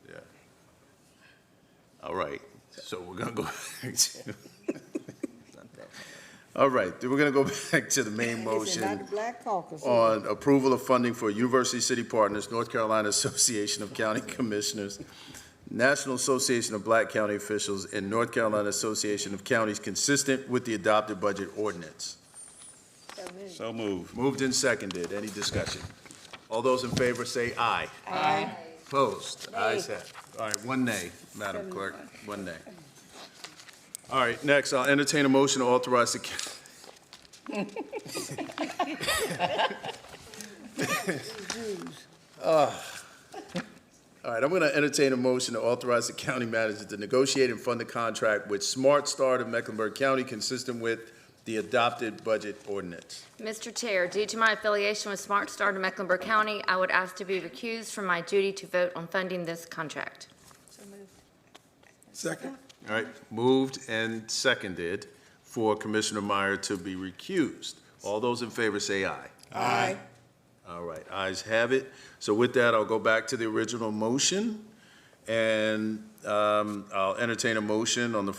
Yeah. All right. So we're gonna go back to. All right. Then we're gonna go back to the main This is not the motion Black Caucus. on approval of funding for University City Partners, North Carolina Association of County Commissioners, National Association of Black County Officials, and North Carolina Association of Counties, consistent with the adopted budget ordinance. So moved. Moved and seconded. Any discussion? All those in favor say aye. Aye. Opposed? Ayes have it. All right, one nay, Madam Clerk, one nay. All right, next, I'll entertain a motion to authorize the. All right, I'm going to entertain a motion to authorize the county manager to negotiate and fund a contract with Smart Start of Mecklenburg County consistent with the adopted budget ordinance. Mr. Chair, due to my affiliation with Smart Start of Mecklenburg County, I would ask to be recused from my duty to vote on funding this contract. Second? All right, moved and seconded for Commissioner Meyer to be recused. All those in favor say aye. Aye. All right, ayes have it. So with that, I'll go back to the original motion, and I'll entertain a motion on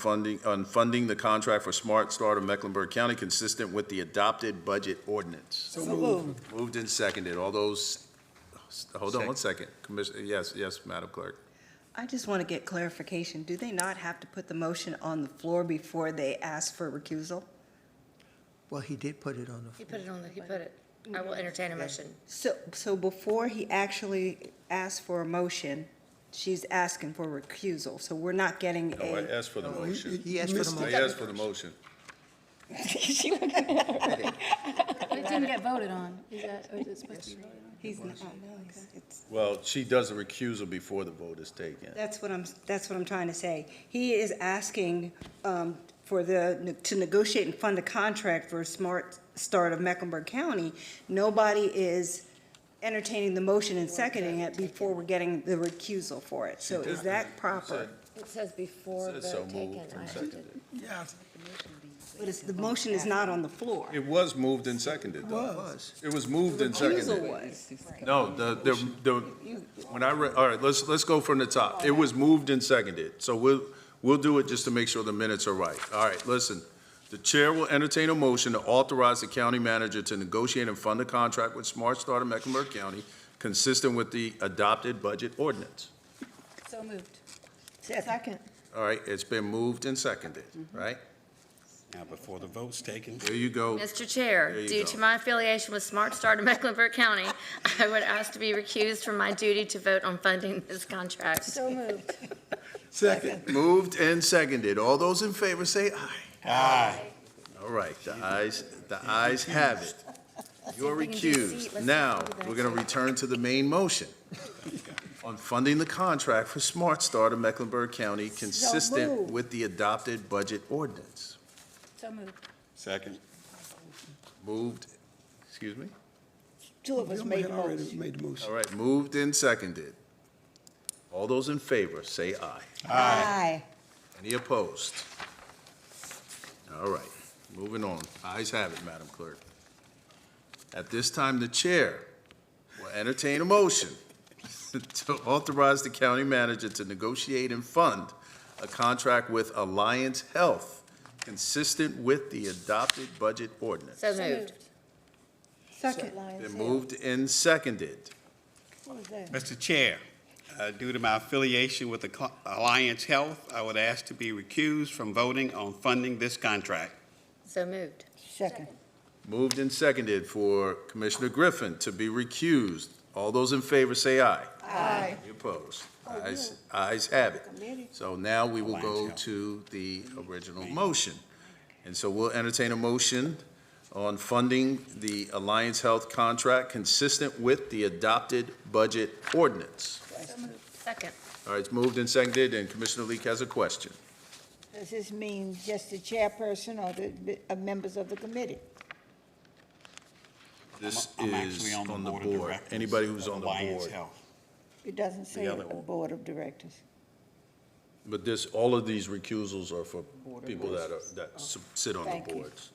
funding the contract for Smart Start of Mecklenburg County consistent with the adopted budget ordinance. So moved. Moved and seconded. All those, hold on one second. Commissioner, yes, Madam Clerk. I just want to get clarification. Do they not have to put the motion on the floor before they ask for recusal? Well, he did put it on the. He put it. I will entertain a motion. So before he actually asks for a motion, she's asking for recusal. So we're not getting No, I a, asked for the motion. He asked for the I motion. asked for the motion. It didn't get voted on. Is that, or is it supposed to be voted on? he's not, no, it's, Well, she does a recusal before the vote is taken. that's what I'm trying to say. He is asking to negotiate and fund a contract for Smart Start of Mecklenburg County. Nobody is entertaining the motion and seconding it before we're getting the recusal for it. So is that proper? It says before Said so moved and seconded. Yeah. But the motion is not on the floor. It was moved and seconded, though. Was. It was moved and Recusal seconded. was. No, when I read, all right, let's go from the top. It was moved and seconded, so we'll do it just to make sure the minutes are right. All right, listen. The chair will entertain a motion to authorize the county manager to negotiate and fund a contract with Smart Start of Mecklenburg County consistent with the adopted budget ordinance. So moved. Second. All right, it's been moved and seconded, right? Now, before the vote's taken. There you go. Mr. Chair, There you due go. to my affiliation with Smart Start of Mecklenburg County, I would ask to be recused from my duty to vote on funding this contract. So moved. Second. Moved and seconded. All those in favor say aye. Aye. All right, the ayes have it. You're recused. Now, we're going to return to the main motion on funding the contract for Smart Start of Mecklenburg County consistent moved. with the adopted budget ordinance. So moved. Second. Moved, excuse me? Two of us made the Already motion. made the motion. All right, moved and seconded. All those in favor, say aye. Aye. Any opposed? All right, moving on. Ayes have it, Madam Clerk. At this time, the chair will entertain a motion to authorize the county manager to negotiate and fund a contract with Alliance Health consistent with the adopted budget ordinance. So moved. Second. Been moved and seconded. What was that? Mr. Chair, due to my affiliation with the Alliance Health, I would ask to be recused from voting on funding this contract. So moved. Second. Moved and seconded for Commissioner Griffin to be recused. All those in favor say aye. Aye. Any opposed? Ayes have it. Committee. So now we will go Alliance Health. to the original motion. And so we'll entertain a motion on funding the Alliance Health contract consistent with the adopted budget ordinance. Second. All right, it's moved and seconded, and Commissioner Leak has a question. Does this mean just the chairperson or the members of the committee? This I'm is actually on the board of directors Anybody who's of on the Alliance board. Health. It doesn't say other a one. board of directors. But all of these recusals are for people that sit on Thank the you. boards.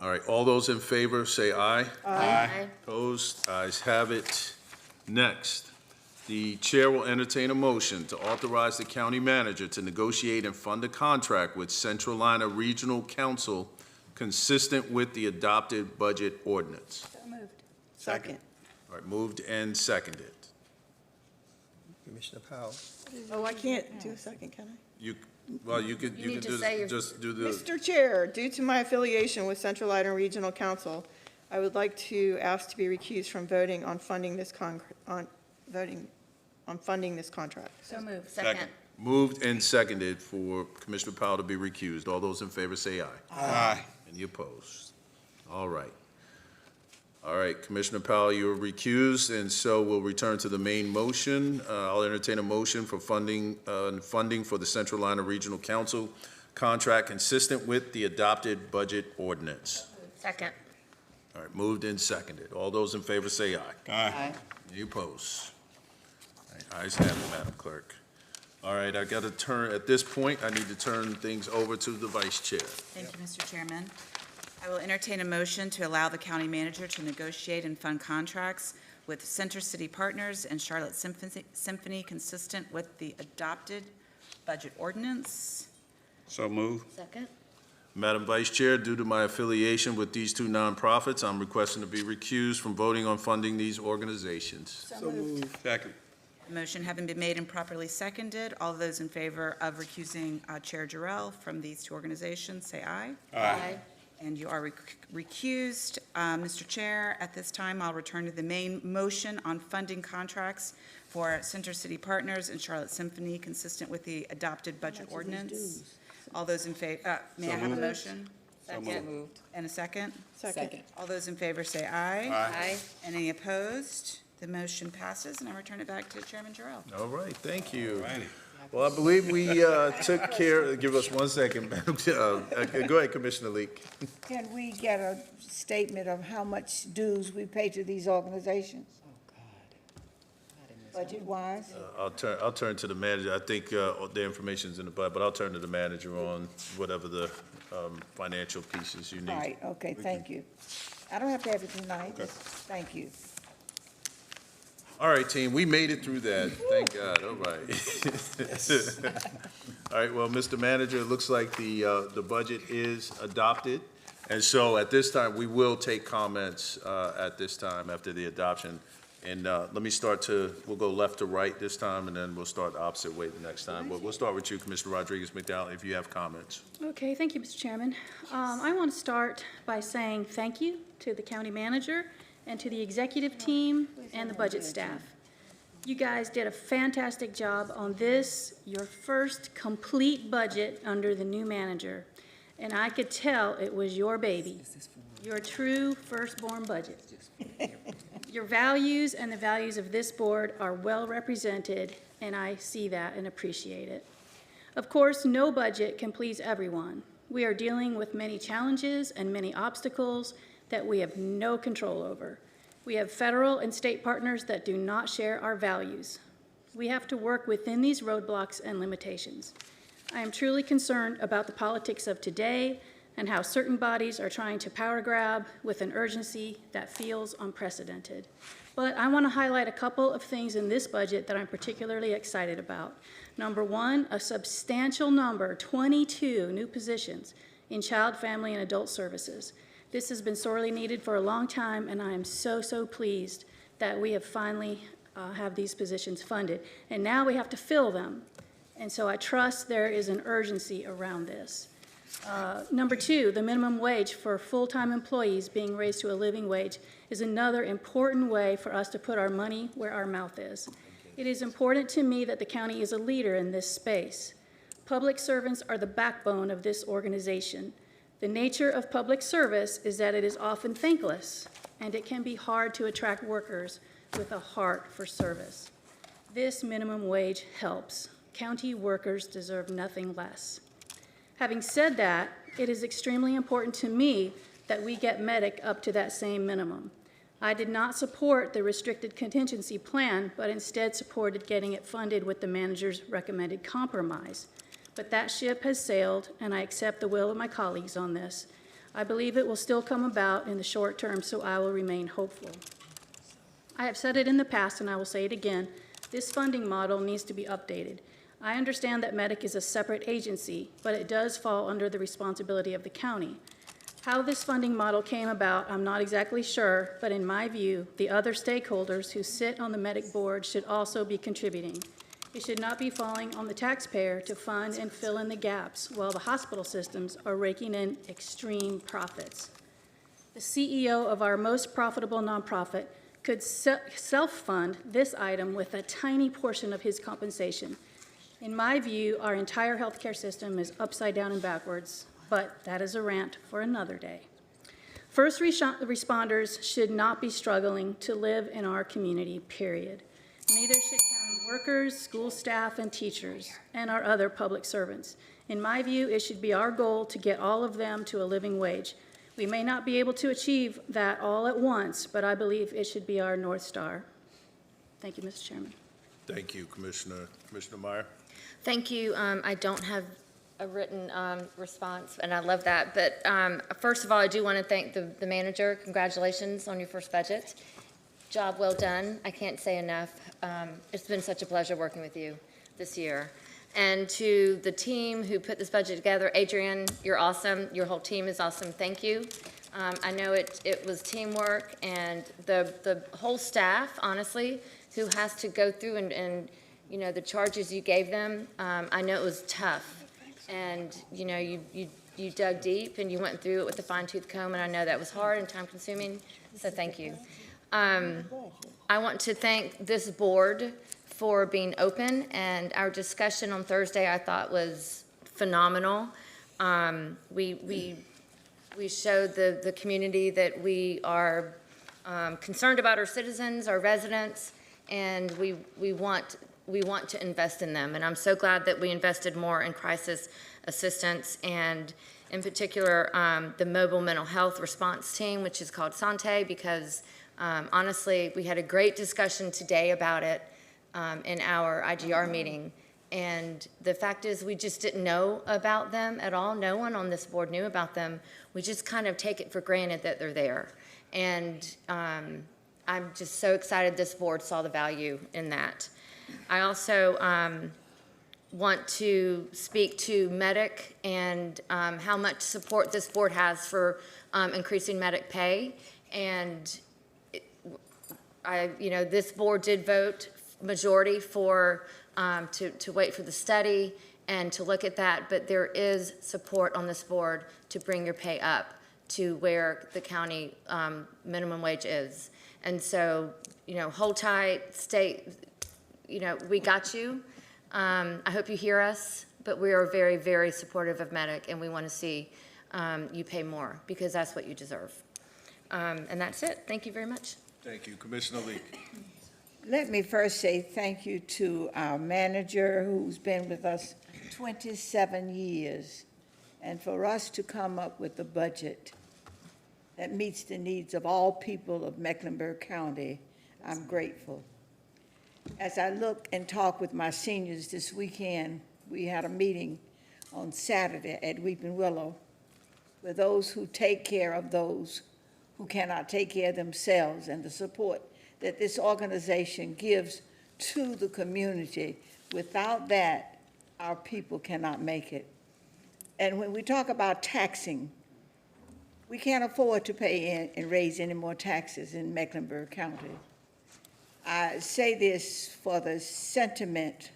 All right, all those in favor, say aye. Aye. Opposed? Ayes have it. Next, the chair will entertain a motion to authorize the county manager to negotiate and fund a contract with Central Lina Regional Council consistent with the adopted budget ordinance. So moved. Second. All right, moved and seconded. Commissioner Powell. Oh, I can't do a second, can I? You could need to say your- just do the, Mr. Chair, due to my affiliation with Central Loudoun Regional Council, I would like to ask to be recused from voting on funding this funding this contract. So moved. Second. Second. moved and seconded for Commissioner Powell to be recused. All those in favor say aye. Aye. Any opposed? All right. All right, Commissioner Powell, you are recused, and so we'll return to the main motion. I'll entertain a motion for funding for the Central Lina Regional Council contract consistent with the adopted budget ordinance. Second. All right, moved and seconded. All those in favor say aye. Aye. Any opposed? All right, ayes have it, Madam Clerk. All right, at this point, I need to turn things over to the Vice Chair. Thank you, Mr. Chairman. I will entertain a motion to allow the county manager to negotiate and fund contracts with Center City Partners and Charlotte Symphony consistent with the adopted budget ordinance. So move. Second. Madam Vice Chair, due to my affiliation with these two nonprofits, I'm requesting to be recused from voting on funding these organizations. So moved. Second. Motion having been made and properly seconded, all those in favor of recusing Chair Jarrell from these two organizations, say aye. Aye. And you are recused. Mr. Chair, at this time, I'll return to the main motion on funding contracts for Center City Partners and Charlotte Symphony consistent with the adopted budget ordinance. All those in favor, may I have a motion? Second. And a second? Second. All those in favor say aye. Aye. And any opposed? The motion passes, and I return it back to Chairman Jarrell. All right, thank you. Righty. Well, I believe we took care, give us 1 second, Madam. Go ahead, Commissioner Leak. Can we get a statement of how much dues we pay to these organizations? Budget-wise? I'll turn to the manager. I think the information's in the budget, but I'll turn to the manager on whatever the financial pieces you need. All right, okay, thank you. I don't have to have it tonight, just thank you. All right, team, we made it through that. Thank God, all right. All right, well, Mr. Manager, it looks like the budget is adopted. And so at this time, we will take comments at this time after the adoption. And let me we'll go left to right this time, and then we'll start the opposite way the next time. But we'll start with you, Commissioner Rodriguez-McDowell, if you have comments. Okay, thank you, Mr. Chairman. I want to start by saying thank you to the county manager and to the executive team and the budget staff. You guys did a fantastic job on this, your first complete budget under the new manager. And I could tell it was your baby, your true firstborn budget. Your values and the values of this board are well represented, and I see that and appreciate it. Of course, no budget can please everyone. We are dealing with many challenges and many obstacles that we have no control over. We have federal and state partners that do not share our values. We have to work within these roadblocks and limitations. I am truly concerned about the politics of today and how certain bodies are trying to power grab with an urgency that feels unprecedented. But I want to highlight a couple of things in this budget that I'm particularly excited about. Number one, a substantial number, 22 new positions in child, family, and adult services. This has been sorely needed for a long time, and I am so, so pleased that we have finally have these positions funded. And now we have to fill them. And so I trust there is an urgency around this. Number two, the minimum wage for full-time employees being raised to a living wage is another important way for us to put our money where our mouth is. It is important to me that the county is a leader in this space. Public servants are the backbone of this organization. The nature of public service is that it is often thankless, and it can be hard to attract workers with a heart for service. This minimum wage helps. County workers deserve nothing less. Having said that, it is extremely important to me that we get medic up to that same minimum. I did not support the restricted contingency plan, but instead supported getting it funded with the manager's recommended compromise. But that ship has sailed, and I accept the will of my colleagues on this. I believe it will still come about in the short term, so I will remain hopeful. I have said it in the past, and I will say it again, this funding model needs to be updated. I understand that MEDIC is a separate agency, but it does fall under the responsibility of the county. How this funding model came about, I'm not exactly sure, but in my view, the other stakeholders who sit on the MEDIC board should also be contributing. It should not be falling on the taxpayer to fund and fill in the gaps while the hospital systems are raking in extreme profits. The CEO of our most profitable nonprofit could self-fund this item with a tiny portion of his compensation. In my view, our entire healthcare system is upside down and backwards, but that is a rant for another day. First responders should not be struggling to live in our community, period. Neither should county workers, school staff, and teachers, and our other public servants. In my view, it should be our goal to get all of them to a living wage. We may not be able to achieve that all at once, but I believe it should be our North Star. Thank you, Mr. Chairman. Thank you, Commissioner. Commissioner Meyer? Thank you. I don't have a written response, and I love that. But first of all, I do want to thank the manager. Congratulations on your first budget. Job well done. I can't say enough. It's been such a pleasure working with you this year. And to the team who put this budget together, Adrian, you're awesome. Your whole team is awesome. Thank you. I know it was teamwork, and the whole staff, honestly, who has to go through and you know, the charges you gave them, I know it was tough. And, you know, you dug deep and you went through it with a fine-tooth comb, and I know that was hard and time-consuming, so thank you. I want to thank this board for being open, and our discussion on Thursday I thought was phenomenal. We showed the community that we are concerned about our citizens, our residents, and we want to invest in them. And I'm so glad that we invested more in crisis assistance, and in particular the mobile mental health response team, which is called Sante, because honestly, we had a great discussion today about it in our IGR meeting. And the fact is, we just didn't know about them at all. No one on this board knew about them. We just kind of take it for granted that they're there. And I'm just so excited this board saw the value in that. I also want to speak to MEDIC and how much support this board has for increasing MEDIC pay. And you know, this board did vote majority for to wait for the study and to look at that, but there is support on this board to bring your pay up to where the county minimum wage is. And so, you know, hold tight, stay, you know, we got you. I hope you hear us, but we are very, very supportive of MEDIC, and we want to see you pay more, because that's what you deserve. And that's it. Thank you very much. Thank you. Commissioner Leek? Let me first say thank you to our manager, who's been with us 27 years, and for us to come up with a budget that meets the needs of all people of Mecklenburg County, I'm grateful. As I look and talk with my seniors this weekend, we had a meeting on Saturday at Weeping Willow with those who take care of those who cannot take care of themselves, and the support that this organization gives to the community. Without that, our people cannot make it. And when we talk about taxing, we can't afford to pay in and raise any more taxes in Mecklenburg County. I say this for the sentiment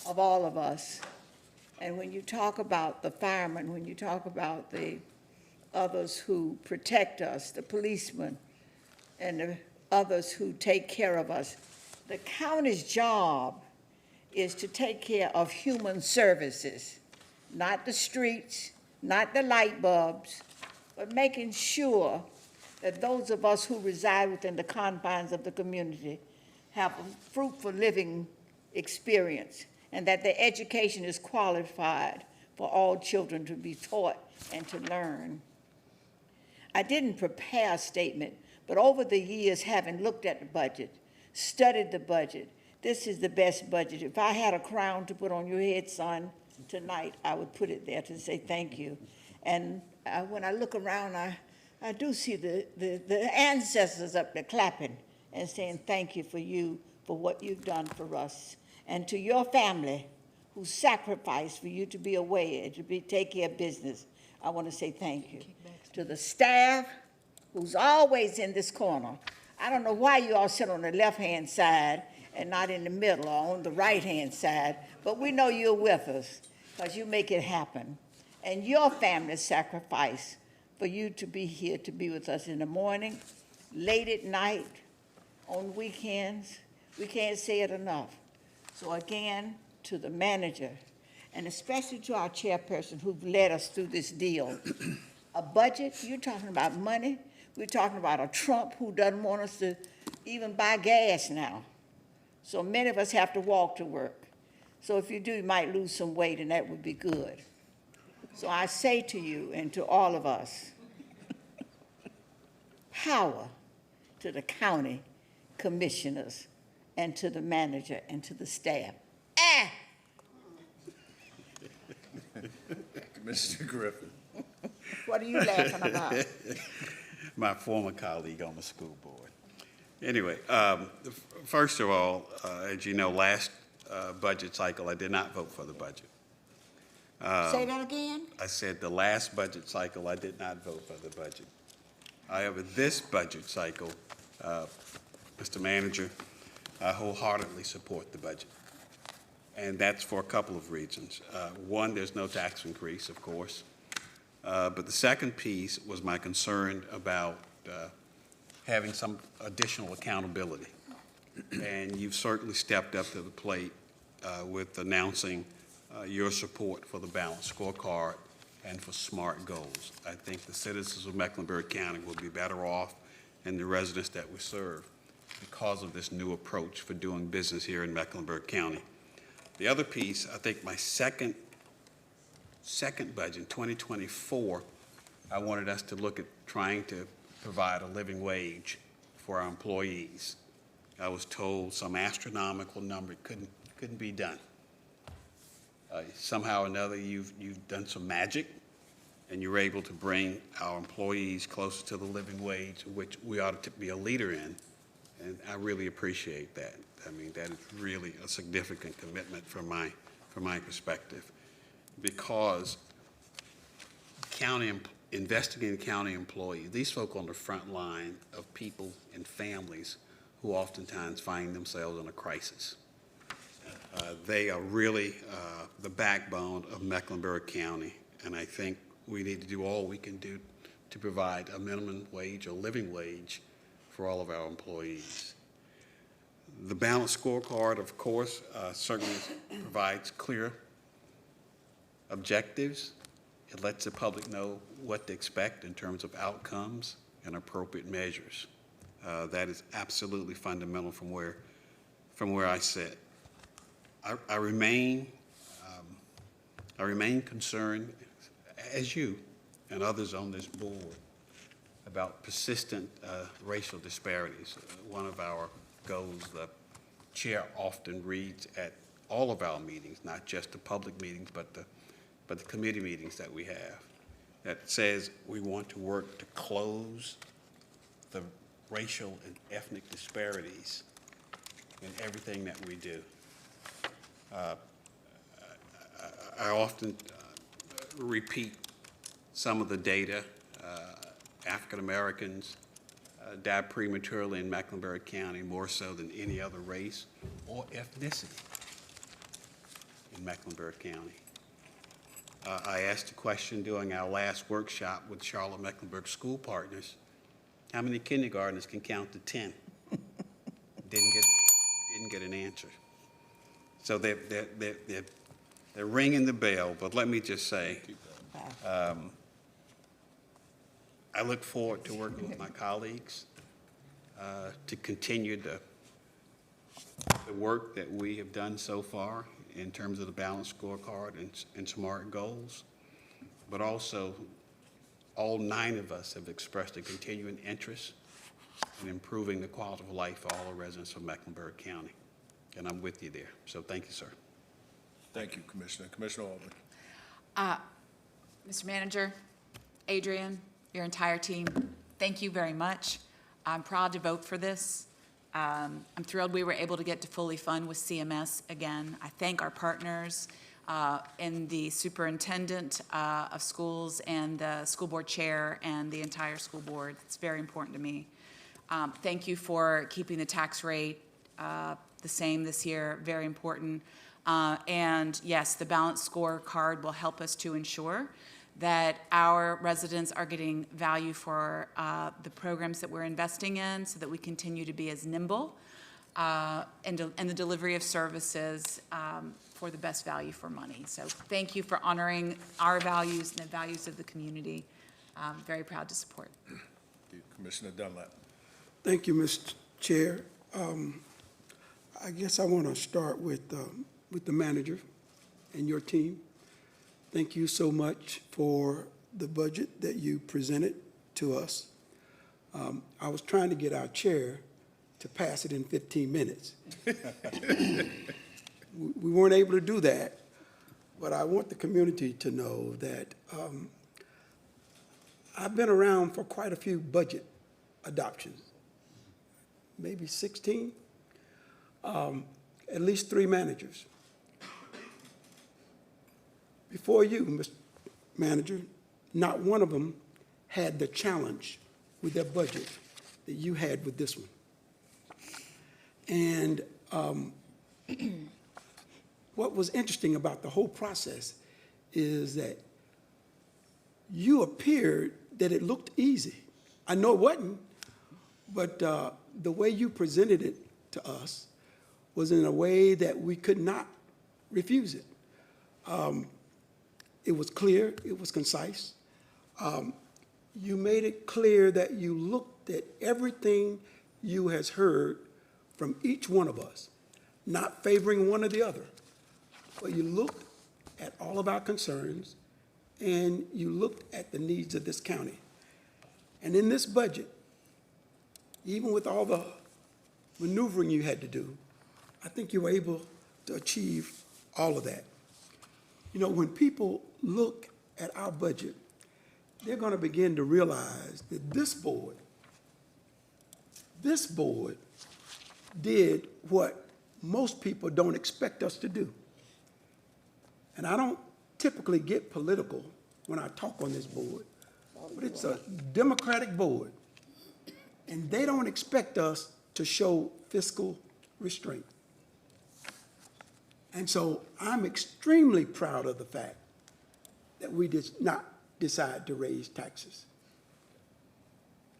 of all of us. And when you talk about the firemen, when you talk about the others who protect us, the policemen, and the others who take care of us, the county's job is to take care of human services, not the streets, not the light bulbs, but making sure that those of us who reside within the confines of the community have a fruitful living experience, and that their education is qualified for all children to be taught and to learn. I didn't prepare a statement, but over the years, having looked at the budget, studied the budget, this is the best budget. If I had a crown to put on your head, son, tonight, I would put it there to say thank you. And when I look around, I do see the ancestors up there clapping and saying thank you for what you've done for us. And to your family who sacrificed for you to be away and to take care of business, I want to say thank you. To the staff who's always in this corner. I don't know why you all sit on the left-hand side and not in the middle or on the right-hand side, but we know you're with us because you make it happen. And your family sacrificed for you to be here to be with us in the morning, late at night, on weekends. We can't say it enough. So again, to the manager, and especially to our chairperson who've led us through this deal. A budget, you're talking about money. We're talking about a Trump who doesn't want us to even buy gas now. So many of us have to walk to work. So if you do, you might lose some weight, and that would be good. So I say to you and to all of us, power to the county commissioners and to the manager and to the staff. Commissioner Griffin. What are you laughing about? My former colleague on the school board. Anyway, first of all, as you know, last budget cycle, I did not vote for the budget. Say that again? I said the last budget cycle, I did not vote for the budget. However, this budget cycle, Mr. Manager, I wholeheartedly support the budget. And that's for a couple of reasons. One, there's no tax increase, of course. But the second piece was my concern about having some additional accountability. And you've certainly stepped up to the plate with announcing your support for the balanced scorecard and for SMART goals. I think the citizens of Mecklenburg County will be better off, and the residents that we serve, because of this new approach for doing business here in Mecklenburg County. The other piece, I think my second budget, 2024, I wanted us to look at trying to provide a living wage for our employees. I was told some astronomical number couldn't be done. Somehow or another, you've done some magic, and you're able to bring our employees closer to the living wage, which we ought to be a leader in, and I really appreciate that. I mean, that is really a significant commitment from my perspective, because investing in county employees, these folk on the front line of people and families who oftentimes find themselves in a crisis. They are really the backbone of Mecklenburg County, and I think we need to do all we can do to provide a minimum wage or living wage for all of our employees. The balanced scorecard, of course, certainly provides clear objectives. It lets the public know what to expect in terms of outcomes and appropriate measures. That is absolutely fundamental from where I sit. I remain concerned, as you and others on this board, about persistent racial disparities. One of our goals, the chair often reads at all of our meetings, not just the public meetings, but the committee meetings that we have, that says we want to work to close the racial and ethnic disparities in everything that we do. I often repeat some of the data. African Americans die prematurely in Mecklenburg County more so than any other race or ethnicity in Mecklenburg County. I asked a question during our last workshop with Charlotte Mecklenburg school partners: how many kindergartners can count to 10? Didn't get an answer. So they're ringing the bell, but let me just say, I look forward to working with my colleagues to continue the work that we have done so far in terms of the balanced scorecard and SMART goals, but also all 9 of us have expressed a continuing interest in improving the quality of life for all the residents of Mecklenburg County. And I'm with you there. So thank you, sir. Thank you, Commissioner. Commissioner Albert. Mr. Manager, Adrian, your entire team, thank you very much. I'm proud to vote for this. I'm thrilled we were able to get to fully fund with CMS again. I thank our partners and the superintendent of schools and the school board chair and the entire school board. It's very important to me. Thank you for keeping the tax rate the same this year, very important. And yes, the balanced scorecard will help us to ensure that our residents are getting value for the programs that we're investing in so that we continue to be as nimble in the delivery of services for the best value for money. So thank you for honoring our values and the values of the community. I'm very proud to support. Thank you. Commissioner Dunlap. Thank you, Mr. Chair. I guess I want to start with the manager and your team. Thank you so much for the budget that you presented to us. I was trying to get our chair to pass it in 15 minutes. We weren't able to do that, but I want the community to know that I've been around for quite a few budget adoptions, maybe 16, at least 3 managers. Before you, Mr. Manager, not one of them had the challenge with their budget that you had with this one. And what was interesting about the whole process is that you appeared that it looked easy. I know it wasn't, but the way you presented it to us was in a way that we could not refuse it. It was clear, it was concise. You made it clear that you looked at everything you has heard from each one of us, not favoring one or the other, but you looked at all of our concerns and you looked at the needs of this county. And in this budget, even with all the maneuvering you had to do, I think you were able to achieve all of that. You know, when people look at our budget, they're going to begin to realize that this board did what most people don't expect us to do. And I don't typically get political when I talk on this board, but it's a Democratic board, and they don't expect us to show fiscal restraint. And so I'm extremely proud of the fact that we did not decide to raise taxes.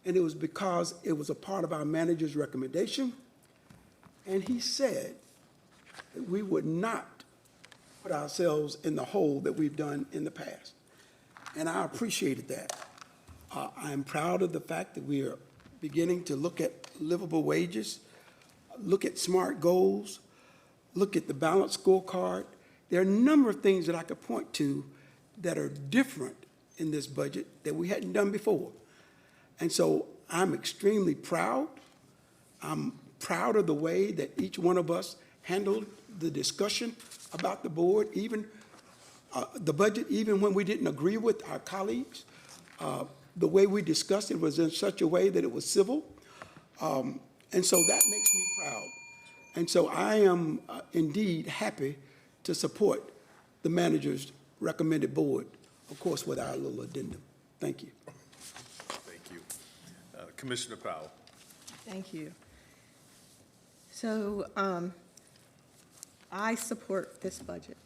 And it was because it was a part of our manager's recommendation, and he said that we would not put ourselves in the hole that we've done in the past. And I appreciated that. I'm proud of the fact that we are beginning to look at livable wages, look at SMART goals, look at the balanced scorecard. There are a number of things that I could point to that are different in this budget that we hadn't done before. And so I'm extremely proud. I'm proud of the way that each one of us handled the discussion about the board, even the budget, even when we didn't agree with our colleagues. The way we discussed it was in such a way that it was civil. And so that makes me proud. And so I am indeed happy to support the manager's recommended board, of course, with our little addendum. Thank you. Thank you. Commissioner Powell. Thank you. So I support this budget,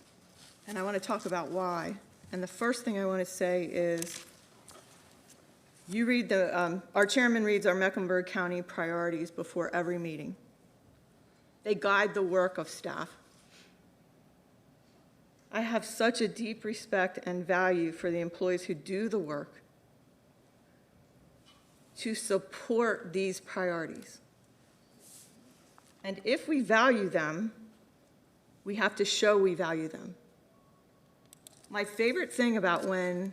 and I want to talk about why. And the first thing I want to say is you read our chairman reads our Mecklenburg County priorities before every meeting. They guide the work of staff. I have such a deep respect and value for the employees who do the work to support these priorities. And if we value them, we have to show we value them. My favorite thing about when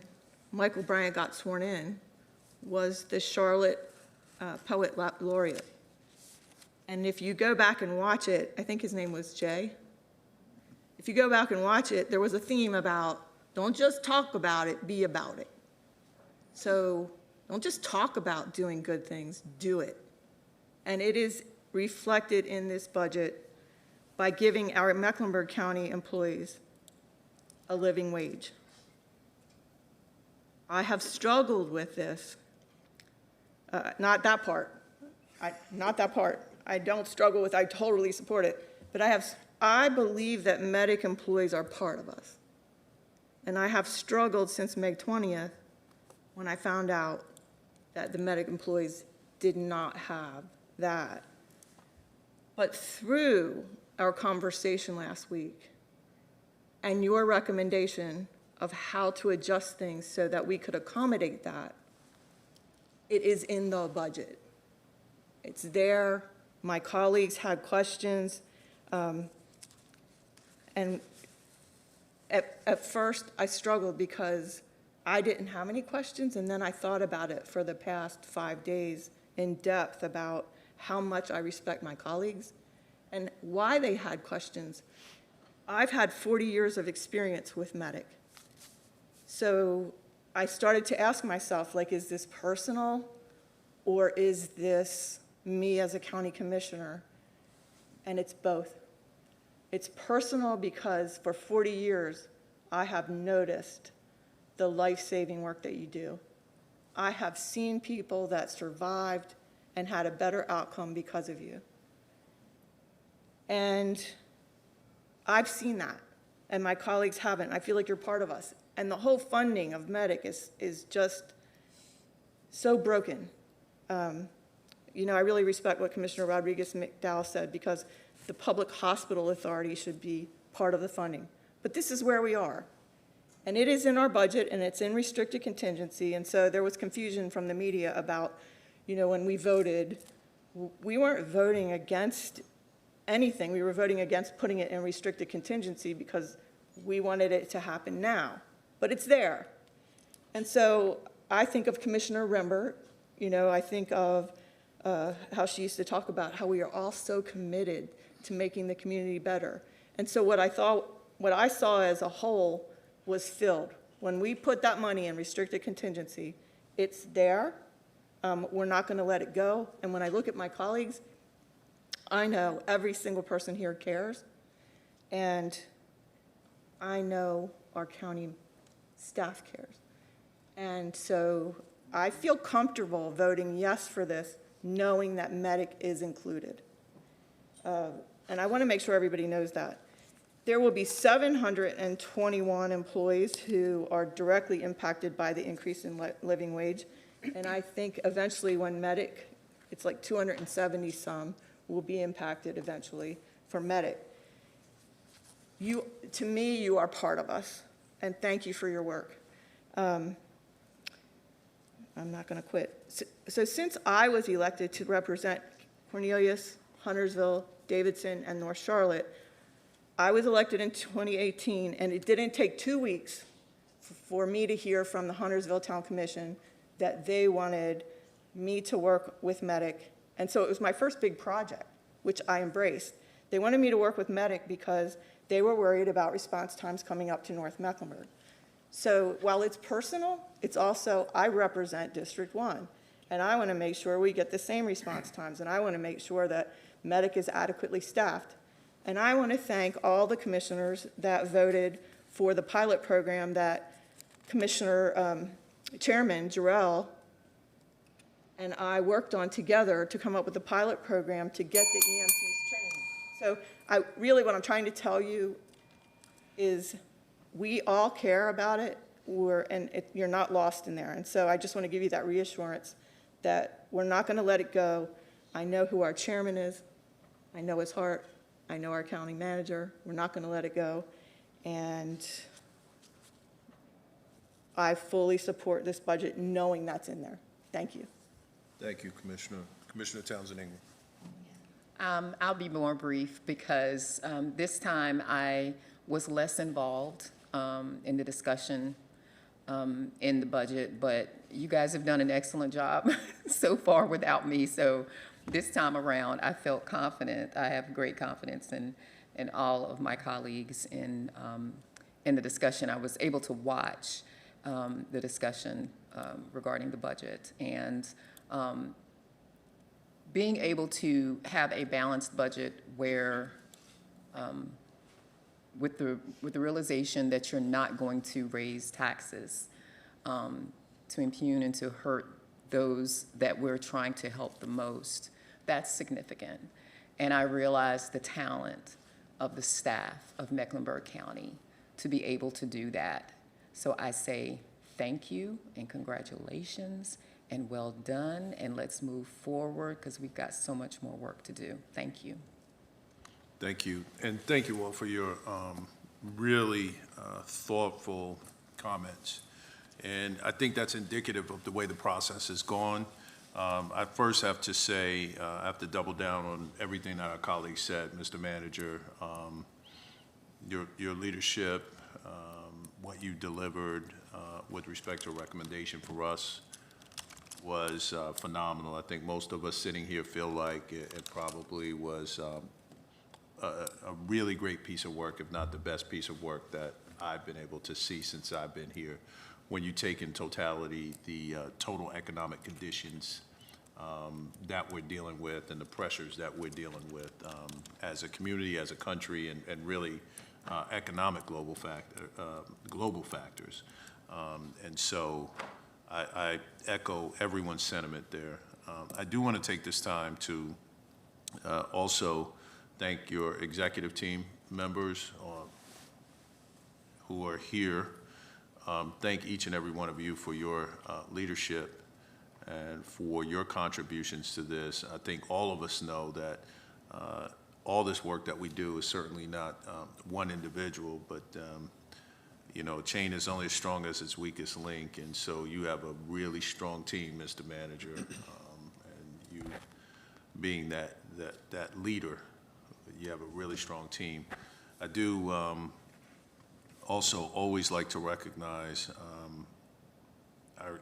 Michael Bryant got sworn in was the Charlotte Poet Laureate. And if you go back and watch it, I think his name was Jay. If you go back and watch it, there was a theme about don't just talk about it, be about it. So don't just talk about doing good things, do it. And it is reflected in this budget by giving our Mecklenburg County employees a living wage. I have struggled with this. Not that part. Not that part. I don't struggle with, I totally support it. But I believe that medic employees are part of us. And I have struggled since May 20th when I found out that the medic employees did not have that. But through our conversation last week and your recommendation of how to adjust things so that we could accommodate that, it is in the budget. It's there. My colleagues had questions. And at first, I struggled because I didn't have any questions, and then I thought about it for the past 5 days in depth about how much I respect my colleagues and why they had questions. I've had 40 years of experience with Medic. So I started to ask myself, like, is this personal or is this me as a county commissioner? And it's both. It's personal because for 40 years, I have noticed the life-saving work that you do. I have seen people that survived and had a better outcome because of you. And I've seen that, and my colleagues haven't. I feel like you're part of us. And the whole funding of Medic is just so broken. You know, I really respect what Commissioner Rodriguez-McDowell said, because the Public Hospital Authority should be part of the funding. But this is where we are. And it is in our budget, and it's in restricted contingency, and so there was confusion from the media about, you know, when we voted, we weren't voting against anything. We were voting against putting it in restricted contingency because we wanted it to happen now. But it's there. And so I think of Commissioner Rember, you know, I think of how she used to talk about how we are all so committed to making the community better. And so what I saw as a whole was filled. When we put that money in restricted contingency, it's there. We're not going to let it go. And when I look at my colleagues, I know every single person here cares. And I know our county staff cares. And so I feel comfortable voting yes for this, knowing that Medic is included. And I want to make sure everybody knows that. There will be 721 employees who are directly impacted by the increase in living wage. And I think eventually when Medic, it's like 270 some, will be impacted eventually for Medic. To me, you are part of us, and thank you for your work. I'm not going to quit. So since I was elected to represent Cornelius, Huntersville, Davidson, and North Charlotte, I was elected in 2018, and it didn't take 2 weeks for me to hear from the Huntersville Town Commission that they wanted me to work with Medic. And so it was my first big project, which I embraced. They wanted me to work with Medic because they were worried about response times coming up to North Mecklenburg. So while it's personal, it's also, I represent District 1, and I want to make sure we get the same response times, and I want to make sure that Medic is adequately staffed. And I want to thank all the commissioners that voted for the pilot program that Commissioner Chairman Jarrell and I worked on together to come up with a pilot program to get the EMTs trained. So what I'm trying to tell you is we all care about it, you're not lost in there. And so I just want to give you that reassurance that we're not going to let it go. I know who our chairman is. I know his heart. I know our county manager. We're not going to let it go. And I fully support this budget knowing that's in there. Thank you. Thank you, Commissioner. Commissioner Townsend Ingram. I'll be more brief because this time I was less involved in the discussion in the budget, but you guys have done an excellent job so far without me. So this time around, I felt confident. I have great confidence in all of my colleagues in the discussion. I was able to watch the discussion regarding the budget, and being able to have a balanced budget where with the realization that you're not going to raise taxes to impugn and to hurt those that we're trying to help the most, that's significant. And I realize the talent of the staff of Mecklenburg County to be able to do that. So I say thank you and congratulations and well done, and let's move forward because we've got so much more work to do. Thank you. Thank you. And thank you all for your really thoughtful comments. And I think that's indicative of the way the process has gone. I first have to say, I have to double down on everything that our colleagues said, Mr. Manager. Your leadership, what you delivered with respect to a recommendation for us was phenomenal. I think most of us sitting here feel like it probably was a really great piece of work, if not the best piece of work that I've been able to see since I've been here. When you take in totality the total economic conditions that we're dealing with and the pressures that we're dealing with as a community, as a country, and really economic global factors. And so I echo everyone's sentiment there. I do want to take this time to also thank your executive team members who are here. Thank each and every one of you for your leadership and for your contributions to this. I think all of us know that all this work that we do is certainly not one individual, but you know, a chain is only as strong as its weakest link, and so you have a really strong team, Mr. Manager, and you being that leader, you have a really strong team. I do also always like to recognize our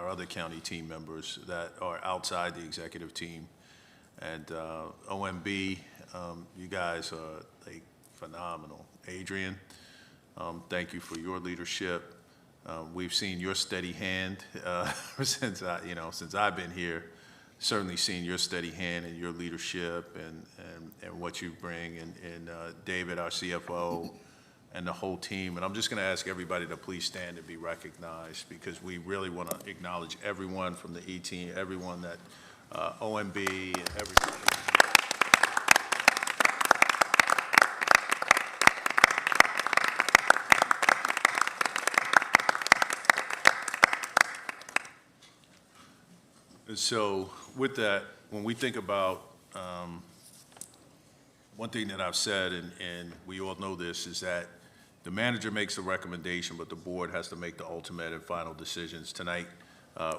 other county team members that are outside the executive team. And OMB, you guys are like phenomenal. Adrian, thank you for your leadership. We've seen your steady hand since I've been here. Certainly seen your steady hand and your leadership and what you bring. And David, our CFO, and the whole team. And I'm just going to ask everybody to please stand and be recognized, because we really want to acknowledge everyone from the E team, everyone that OMB, and everybody. And so with that, when we think about one thing that I've said, and we all know this, is that the manager makes the recommendation, but the board has to make the ultimate and final decisions. Tonight,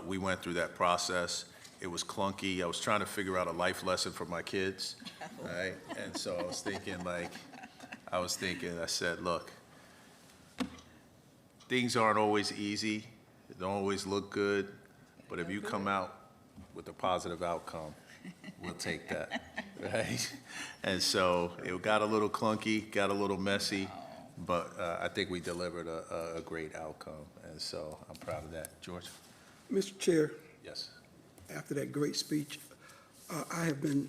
we went through that process. It was clunky. I was trying to figure out a life lesson for my kids, right? And so I was thinking, I said, look, things aren't always easy. They don't always look good, but if you come out with a positive outcome, we'll take that, right? And so it got a little clunky, got a little messy, but I think we delivered a great outcome, and so I'm proud of that. George? Mr. Chair. Yes. After that great speech, I have been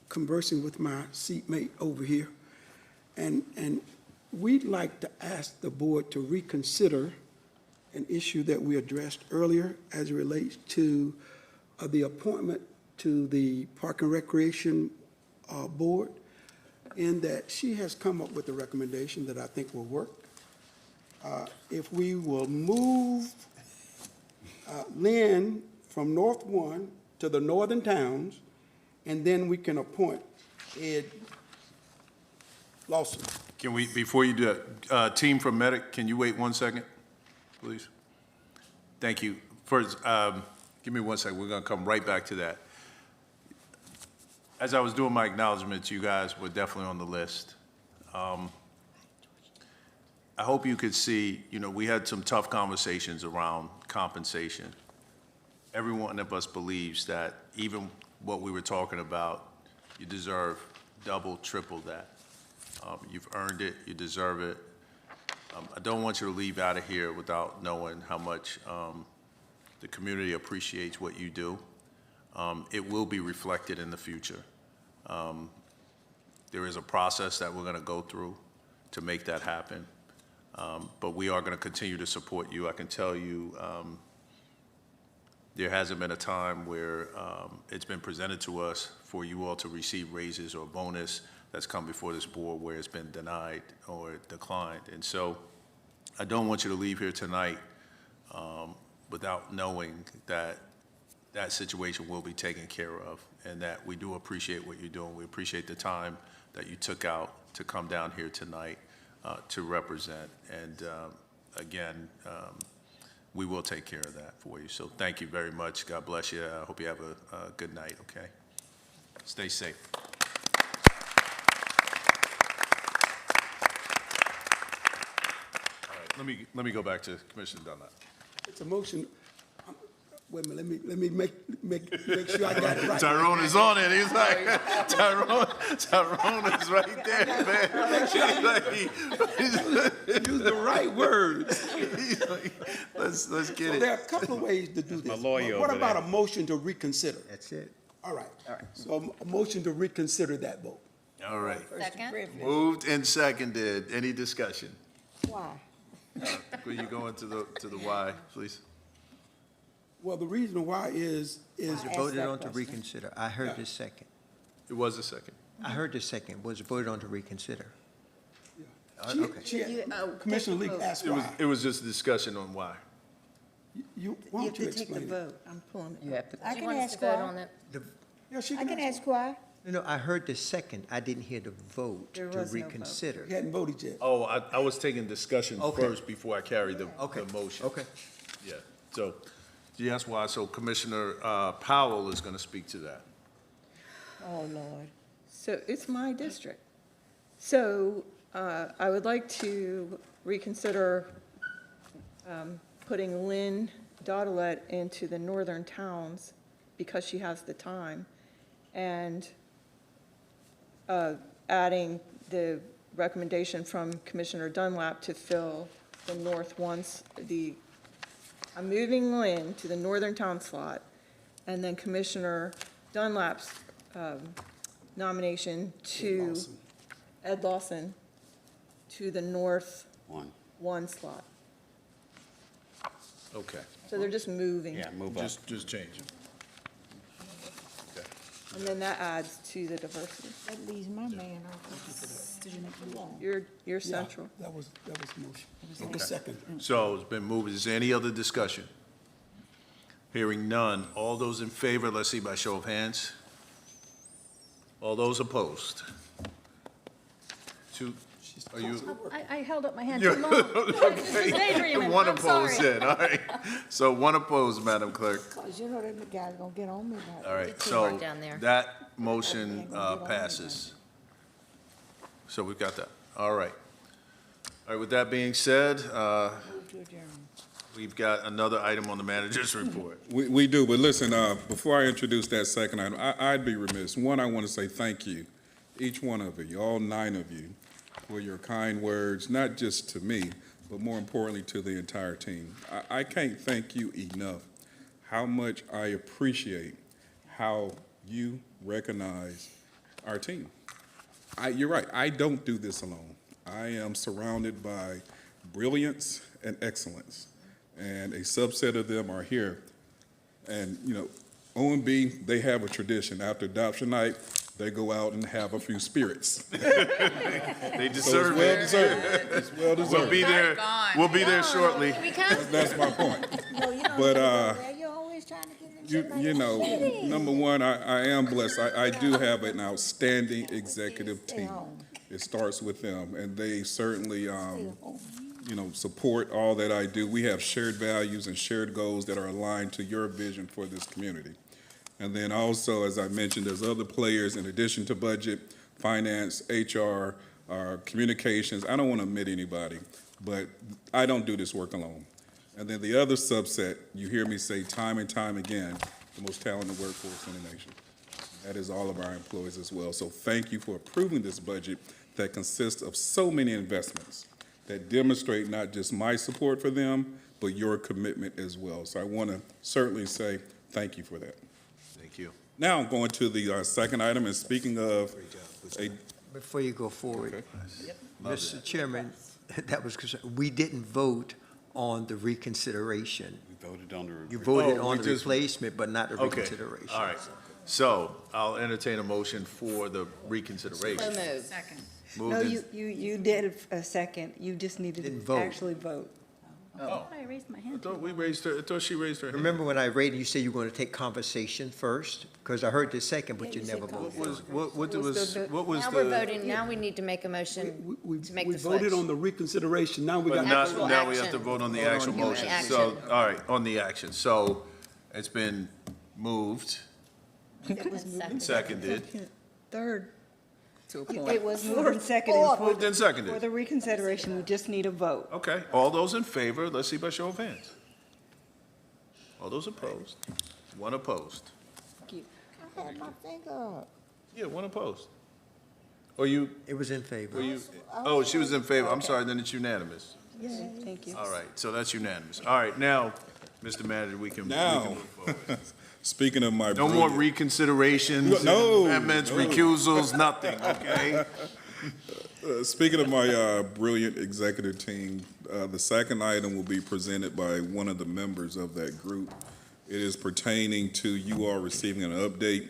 conversing with my seatmate over here, and we'd like to ask the board to reconsider an issue that we addressed earlier as it relates to the appointment to the Park and Recreation Board, in that she has come up with a recommendation that I think will work. If we will move Lynn from North 1 to the northern towns, and then we can appoint Ed Lawson. Can we, before you do that, team from Medic, can you wait 1 second, please? Thank you. First, give me 1 second. We're going to come right back to that. As I was doing my acknowledgments, you guys were definitely on the list. I hope you could see, we had some tough conversations around compensation. Every one of us believes that even what we were talking about, you deserve double, triple that. You've earned it, you deserve it. I don't want you to leave out of here without knowing how much the community appreciates what you do. It will be reflected in the future. There is a process that we're going to go through to make that happen. But we are going to continue to support you. I can tell you there hasn't been a time where it's been presented to us for you all to receive raises or bonus that's come before this board where it's been denied or declined. And so I don't want you to leave here tonight without knowing that that situation will be taken care of and that we do appreciate what you're doing. We appreciate the time that you took out to come down here tonight to represent. And again, we will take care of that for you. So thank you very much. God bless you. I hope you have a good night, okay? Stay safe. All right, let me go back to Commissioner Dunlap. It's a motion. Wait a minute, let me make sure I got it right. Tyrone is on it. He's like, Tyrone is right there, man. Use the right words. Let's get it. There are a couple of ways to do this. my lawyer What over about there. a motion to reconsider? That's it. All right. So a motion to reconsider that vote. All right. Second. Moved and seconded. Any discussion? Why? Will you go into the why, please? Well, the reason why is Was it voted on to reconsider? I heard the second. It was a second. I heard the second. Was it voted on to reconsider? Commissioner Leak asked why. It was just a discussion on why. Why don't you explain it? vote. I'm pulling it. You have to, I She can wants ask to vote why. on it. Yeah, she I can ask ask why. No, I heard the second. I didn't hear the vote There to was no vote. reconsider. why. You hadn't voted yet. Oh, I was taking discussion Okay. first before I carried the motion. Okay. Yeah, so, yes, why, so Commissioner Powell is going to speak to that. Oh, Lord. So it's my district. So I would like to reconsider putting Lynn Daudelet into the northern towns because she has the time, and adding the recommendation from Commissioner Dunlap to fill the north ones, I'm moving Lynn to the northern town slot, and then Commissioner Dunlap's nomination to Ed Lawson to the north one slot. Okay, So they're just moving. Yeah, move up. just change it. Okay. And then that adds to the diversity. That leaves my man off. You're central. That was the motion. That was second. So it's been moved. Is there any other discussion? Hearing none. All those in favor, let's see by show of hands. All those opposed? Two, are you? I held up my hand You're- too long. This is daydreaming. One I'm opposed sorry. then, all right. So one opposed, Madam Clerk. Cause you know that guy's gonna get on me about it. All right, teamwork so down there. that motion passes. So we've got that. All right. All right, with that being said, Move to adjourn. we've got another item on the manager's report. we do, but listen, before I introduce that second item, I'd be remiss. One, I want to say thank you, each one of you, all 9 of you, for your kind words, not just to me, but more importantly to the entire team. I can't thank you enough how much I appreciate how you recognize our team. You're right, I don't do this alone. I am surrounded by brilliance and excellence, and a subset of them are here. And, OMB, they have a tradition. After adoption night, they go out and have a few spirits. They So deserve it's well it. deserved. It's well We'll deserved. be there, we'll be there shortly. That's my point. No, you don't But, go there. You're always trying to get in somebody's city. number one, I am blessed. I do have an outstanding executive team. It starts with them, and they certainly, support all that I do. We have shared values and shared goals that are aligned to your vision for this community. And then also, as I mentioned, there's other players in addition to budget, finance, HR, communications. I don't want to omit anybody, but I don't do this work alone. And then the other subset, you hear me say time and time again, the most talented workforce in the nation. That is all of our employees as well. So thank you for approving this budget that consists of so many investments that demonstrate not just my support for them, but your commitment as well. So I want to certainly say thank you for that. Thank you. Now I'm going to the second item, and speaking of Before you go forward, Okay. Mr. Chairman, that was, we didn't vote on the reconsideration. We voted on the. You voted Oh, on we the just- replacement, but not the Okay, reconsideration. all right. So I'll entertain a motion for the So reconsideration. moved. Second. Moved No, in- you did a second. You just needed Didn't to vote. actually vote. I raised my I hand. thought we raised her, I thought she raised her hand. Remember when I rated, you said you were going to take conversation first? Because I heard the second, but you you said never What voted. was, what was was, the- what was Now we're the? voting, now we need to make a motion to make We the voted switch. on the reconsideration, now we But got. Actual now we have to action. vote on the Vote on actual the motion. action. So, all right, on the action. So it's been moved and seconded. Third. To a point. It was moved and seconded. Moved and For seconded. the reconsideration, we just need a vote. Okay, all those in favor, let's see by show of hands. All those opposed? One opposed. Yeah, one opposed. Or you, It was in favor. were you, oh, she was in favor. I'm sorry, then it's unanimous. Thank you. All right, so that's unanimous. All right, now, Mr. Manager, we can Now, move forward. speaking of my No more brilliant- reconsiderations, No, amendments, no. recusals, nothing, okay? Speaking of my brilliant executive team, the second item will be presented by one of the members of that group. It is pertaining to you all receiving an update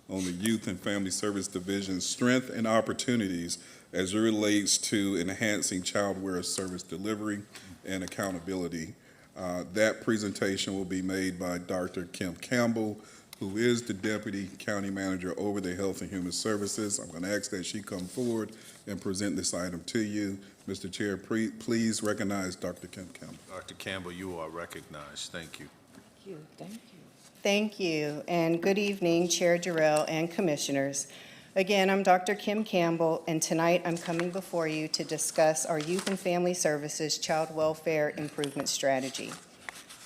on the Youth and Family Service Division's strength and opportunities as it relates to enhancing child welfare service delivery and accountability. That presentation will be made by Dr. Kim Campbell, who is the Deputy County Manager over the Health and Human Services. I'm going to ask that she come forward and present this item to you. Mr. Chair, please recognize Dr. Kim Campbell. Dr. Campbell, you are recognized. Thank you. Thank you, and good evening, Chair Jarrell and Commissioners. Again, I'm Dr. Kim Campbell, and tonight I'm coming before you to discuss our Youth and Family Services Child Welfare Improvement Strategy.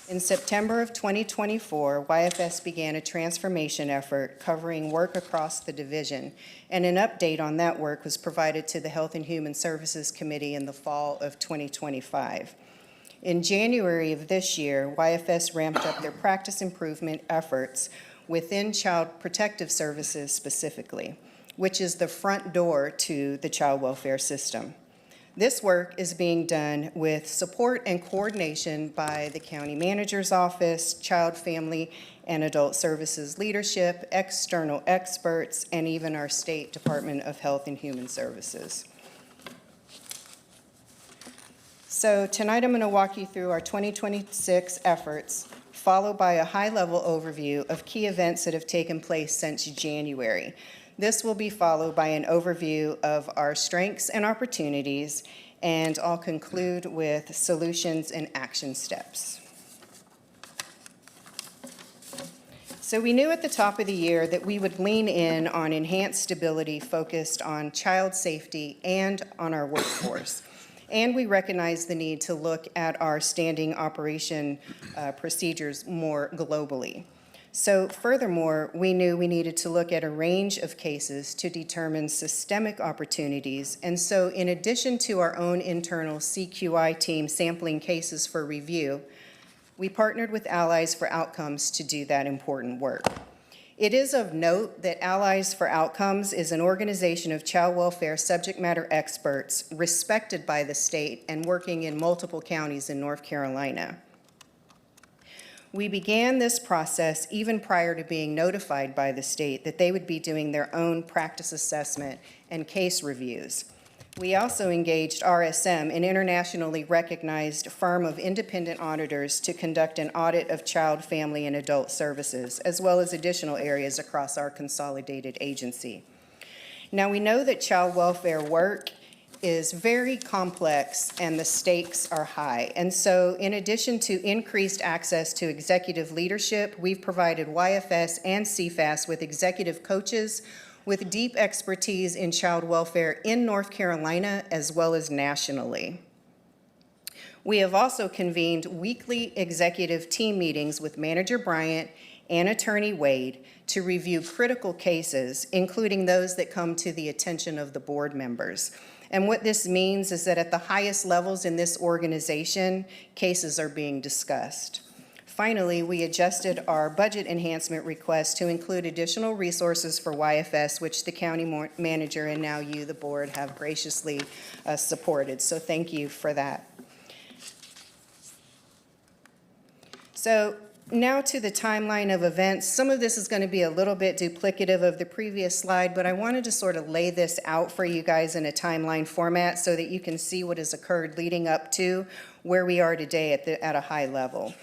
In September of 2024, YFS began a transformation effort covering work across the division, and an update on that work was provided to the Health and Human Services Committee in the fall of 2025. In January of this year, YFS ramped up their practice improvement efforts within Child Protective Services specifically, which is the front door to the child welfare system. This work is being done with support and coordination by the County Manager's Office, Child, Family, and Adult Services leadership, external experts, and even our State Department of Health and Human Services. So tonight I'm going to walk you through our 2026 efforts, followed by a high-level overview of key events that have taken place since January. This will be followed by an overview of our strengths and opportunities, and I'll conclude with solutions and action steps. So we knew at the top of the year that we would lean in on enhanced stability focused on child safety and on our workforce. And we recognize the need to look at our standing operation procedures more globally. So furthermore, we knew we needed to look at a range of cases to determine systemic opportunities. And so in addition to our own internal CQI team sampling cases for review, we partnered with Allies for Outcomes to do that important work. It is of note that Allies for Outcomes is an organization of child welfare subject matter experts respected by the state and working in multiple counties in North Carolina. We began this process even prior to being notified by the state that they would be doing their own practice assessment and case reviews. We also engaged RSM, an internationally recognized firm of independent auditors, to conduct an audit of child, family, and adult services, as well as additional areas across our consolidated agency. Now, we know that child welfare work is very complex and the stakes are high. And so in addition to increased access to executive leadership, we've provided YFS and CFAS with executive coaches with deep expertise in child welfare in North Carolina as well as nationally. We have also convened weekly executive team meetings with Manager Bryant and Attorney Wade to review critical cases, including those that come to the attention of the board members. And what this means is that at the highest levels in this organization, cases are being discussed. Finally, we adjusted our budget enhancement request to include additional resources for YFS, which the county manager and now you, the board, have graciously supported. So thank you for that. So now to the timeline of events. Some of this is going to be a little bit duplicative of the previous slide, but I wanted to sort of lay this out for you guys in a timeline format so that you can see what has occurred leading up to where we are today at a high level.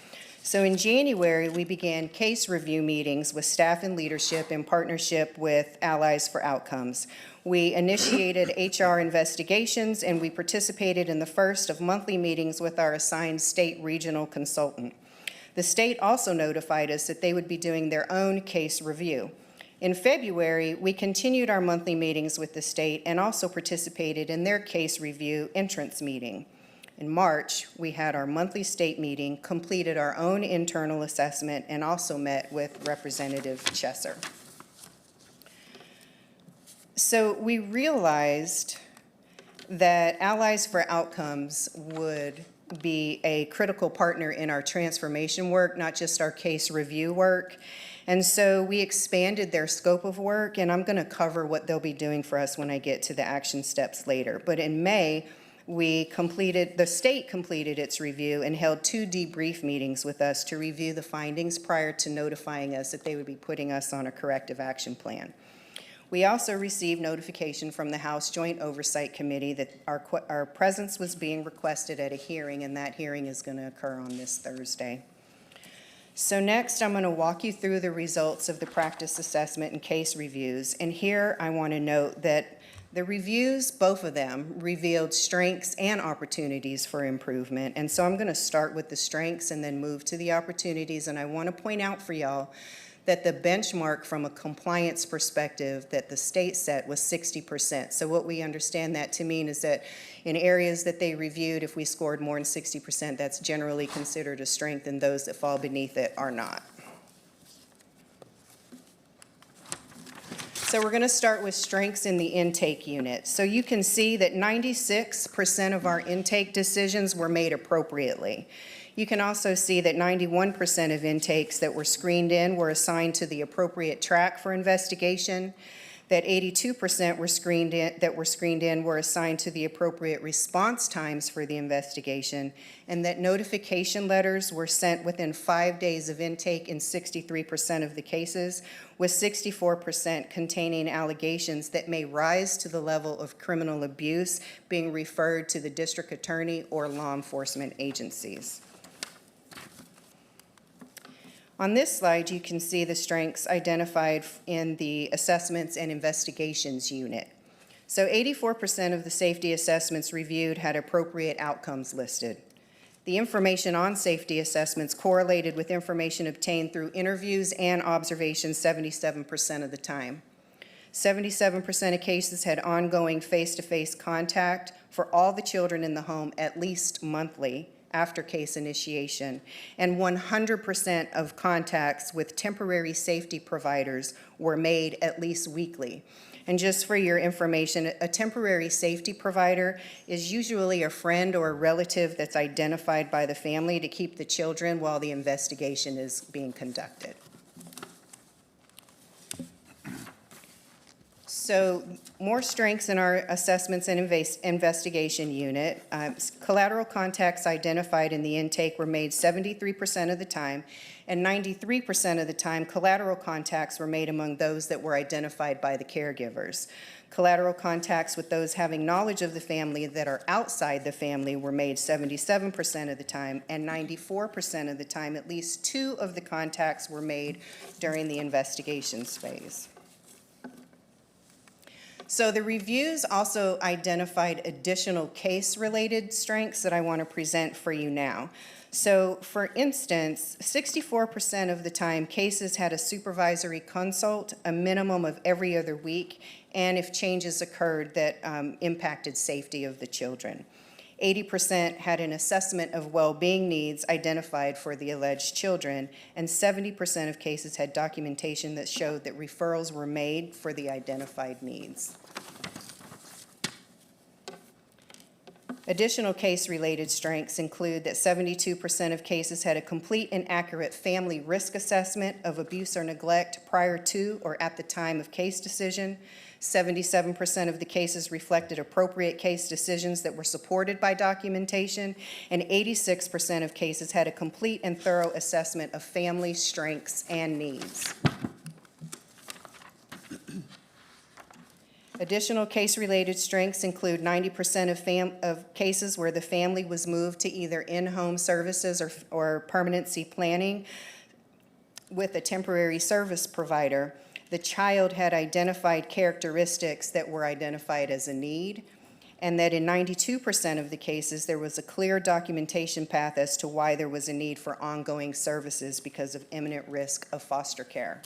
So in January, we began case review meetings with staff and leadership in partnership with Allies for Outcomes. We initiated HR investigations, and we participated in the first of monthly meetings with our assigned state regional consultant. The state also notified us that they would be doing their own case review. In February, we continued our monthly meetings with the state and also participated in their case review entrance meeting. In March, we had our monthly state meeting, completed our own internal assessment, and also met with Representative Chesser. So we realized that Allies for Outcomes would be a critical partner in our transformation work, not just our case review work. And so we expanded their scope of work, and I'm going to cover what they'll be doing for us when I get to the action steps later. But in May, the state completed its review and held 2 debrief meetings with us to review the findings prior to notifying us that they would be putting us on a corrective action plan. We also received notification from the House Joint Oversight Committee that our presence was being requested at a hearing, and that hearing is going to occur on this Thursday. So next, I'm going to walk you through the results of the practice assessment and case reviews. And here I want to note that the reviews, both of them, revealed strengths and opportunities for improvement. And so I'm going to start with the strengths and then move to the opportunities. And I want to point out for y'all that the benchmark from a compliance perspective that the state set was 60%. So what we understand that to mean is that in areas that they reviewed, if we scored more than 60%, that's generally considered a strength, and those that fall beneath it are not. So we're going to start with strengths in the intake unit. So you can see that 96% of our intake decisions were made appropriately. You can also see that 91% of intakes that were screened in were assigned to the appropriate track for investigation, that 82% were screened in were assigned to the appropriate response times for the investigation, and that notification letters were sent within 5 days of intake in 63% of the cases, with 64% containing allegations that may rise to the level of criminal abuse being referred to the district attorney or law enforcement agencies. On this slide, you can see the strengths identified in the assessments and investigations unit. So 84% of the safety assessments reviewed had appropriate outcomes listed. The information on safety assessments correlated with information obtained through interviews and observations 77% of the time. 77% of cases had ongoing face-to-face contact for all the children in the home at least monthly after case initiation, and 100% of contacts with temporary safety providers were made at least weekly. And just for your information, a temporary safety provider is usually a friend or a relative that's identified by the family to keep the children while the investigation is being conducted. So more strengths in our assessments and investigation unit. Collateral contacts identified in the intake were made 73% of the time, and 93% of the time collateral contacts were made among those that were identified by the caregivers. Collateral contacts with those having knowledge of the family that are outside the family were made 77% of the time, and 94% of the time at least 2 of the contacts were made during the investigations phase. So the reviews also identified additional case-related strengths that I want to present for you now. So for instance, 64% of the time cases had a supervisory consult, a minimum of every other week, and if changes occurred that impacted safety of the children. 80% had an assessment of well-being needs identified for the alleged children, and 70% of cases had documentation that showed that referrals were made for the identified needs. Additional case-related strengths include that 72% of cases had a complete and accurate family risk assessment of abuse or neglect prior to or at the time of case decision. 77% of the cases reflected appropriate case decisions that were supported by documentation, and 86% of cases had a complete and thorough assessment of family strengths and needs. Additional case-related strengths include 90% of cases where the family was moved to either in-home services or permanency planning with a temporary service provider. The child had identified characteristics that were identified as a need, and that in 92% of the cases, there was a clear documentation path as to why there was a need for ongoing services because of imminent risk of foster care.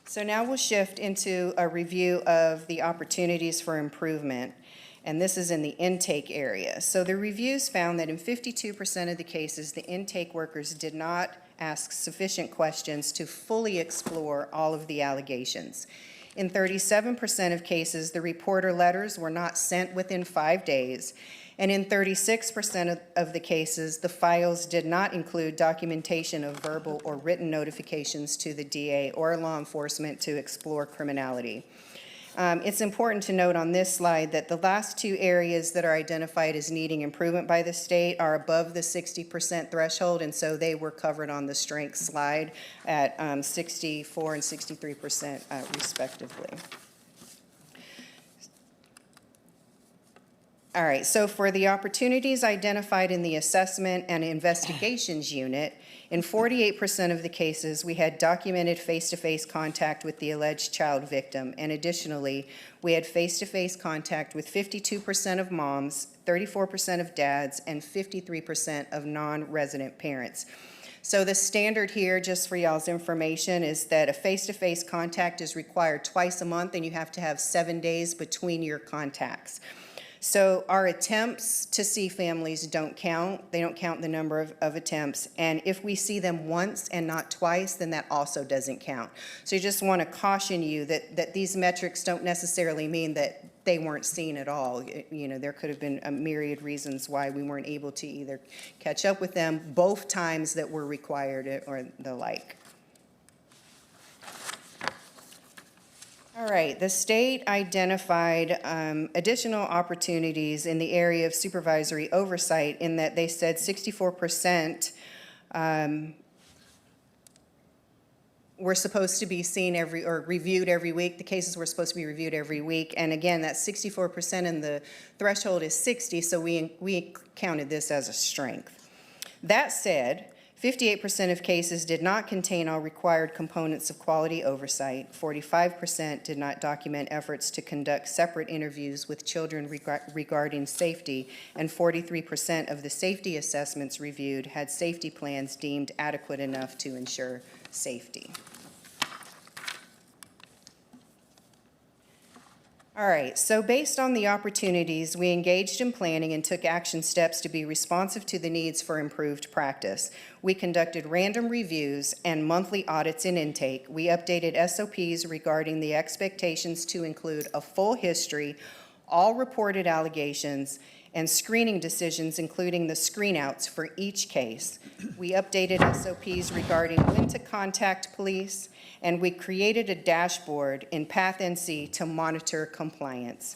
So now we'll shift into a review of the opportunities for improvement, and this is in the intake area. So the reviews found that in 52% of the cases, the intake workers did not ask sufficient questions to fully explore all of the allegations. In 37% of cases, the reporter letters were not sent within 5 days, and in 36% of the cases, the files did not include documentation of verbal or written notifications to the DA or law enforcement to explore criminality. It's important to note on this slide that the last two areas that are identified as needing improvement by the state are above the 60% threshold, and so they were covered on the strength slide at 64 and 63% respectively. All right, so for the opportunities identified in the assessment and investigations unit, in 48% of the cases, we had documented face-to-face contact with the alleged child victim, and additionally, we had face-to-face contact with 52% of moms, 34% of dads, and 53% of non-resident parents. So the standard here, just for y'all's information, is that a face-to-face contact is required twice a month, and you have to have 7 days between your contacts. So our attempts to see families don't count. They don't count the number of attempts. And if we see them once and not twice, then that also doesn't count. So you just want to caution you that these metrics don't necessarily mean that they weren't seen at all. You know, there could have been a myriad reasons why we weren't able to either catch up with them both times that were required or the like. All right, the state identified additional opportunities in the area of supervisory oversight in that they said 64% were supposed to be seen or reviewed every week. The cases were supposed to be reviewed every week. And again, that 64% and the threshold is 60, so we counted this as a strength. That said, 58% of cases did not contain all required components of quality oversight. 45% did not document efforts to conduct separate interviews with children regarding safety, and 43% of the safety assessments reviewed had safety plans deemed adequate enough to ensure safety. All right, so based on the opportunities, we engaged in planning and took action steps to be responsive to the needs for improved practice. We conducted random reviews and monthly audits in intake. We updated SOPs regarding the expectations to include a full history, all reported allegations, and screening decisions, including the screen-outs for each case. We updated SOPs regarding when to contact police, and we created a dashboard in PathNC to monitor compliance.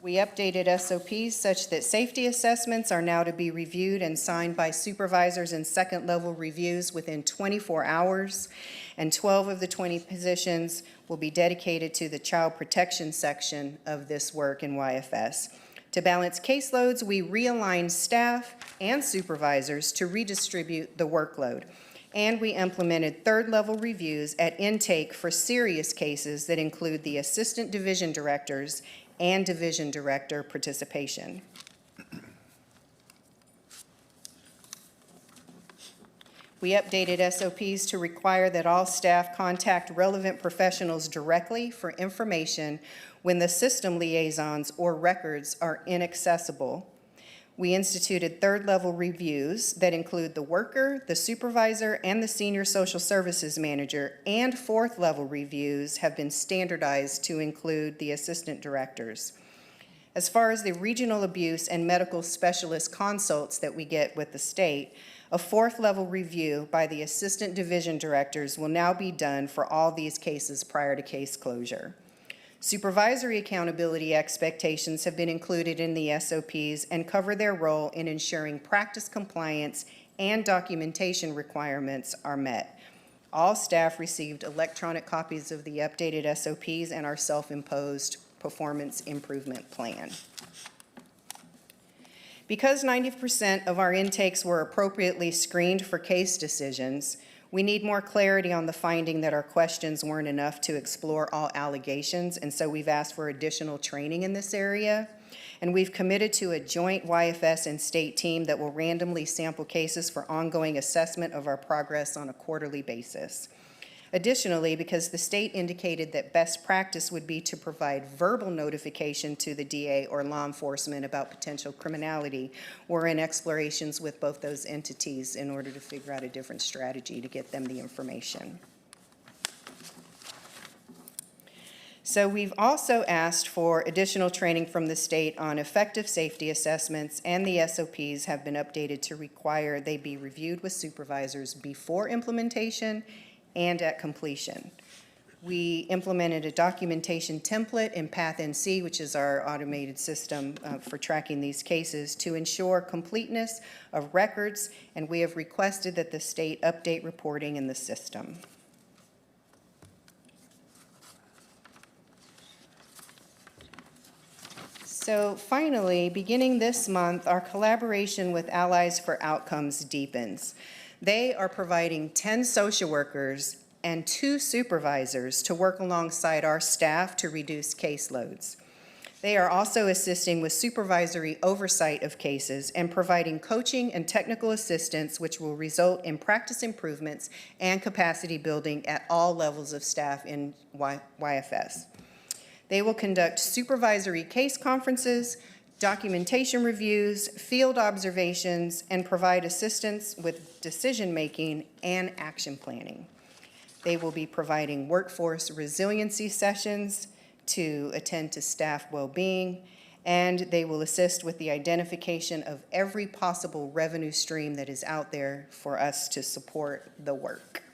We updated SOPs such that safety assessments are now to be reviewed and signed by supervisors in second-level reviews within 24 hours, and 12 of the 20 positions will be dedicated to the child protection section of this work in YFS. To balance caseloads, we realigned staff and supervisors to redistribute the workload. And we implemented third-level reviews at intake for serious cases that include the assistant division directors and division director participation. We updated SOPs to require that all staff contact relevant professionals directly for information when the system liaisons or records are inaccessible. We instituted third-level reviews that include the worker, the supervisor, and the senior social services manager, and fourth-level reviews have been standardized to include the assistant directors. As far as the regional abuse and medical specialist consults that we get with the state, a fourth-level review by the assistant division directors will now be done for all these cases prior to case closure. Supervisory accountability expectations have been included in the SOPs and cover their role in ensuring practice compliance and documentation requirements are met. All staff received electronic copies of the updated SOPs and our self-imposed performance improvement plan. Because 90% of our intakes were appropriately screened for case decisions, we need more clarity on the finding that our questions weren't enough to explore all allegations, and so we've asked for additional training in this area. And we've committed to a joint YFS and state team that will randomly sample cases for ongoing assessment of our progress on a quarterly basis. Additionally, because the state indicated that best practice would be to provide verbal notification to the DA or law enforcement about potential criminality, we're in explorations with both those entities in order to figure out a different strategy to get them the information. So we've also asked for additional training from the state on effective safety assessments, and the SOPs have been updated to require they be reviewed with supervisors before implementation and at completion. We implemented a documentation template in PathNC, which is our automated system for tracking these cases, to ensure completeness of records, and we have requested that the state update reporting in the system. So finally, beginning this month, our collaboration with Allies for Outcomes deepens. They are providing 10 social workers and 2 supervisors to work alongside our staff to reduce caseloads. They are also assisting with supervisory oversight of cases and providing coaching and technical assistance, which will result in practice improvements and capacity building at all levels of staff in YFS. They will conduct supervisory case conferences, documentation reviews, field observations, and provide assistance with decision-making and action planning. They will be providing workforce resiliency sessions to attend to staff well-being, and they will assist with the identification of every possible revenue stream that is out there for us to support the work.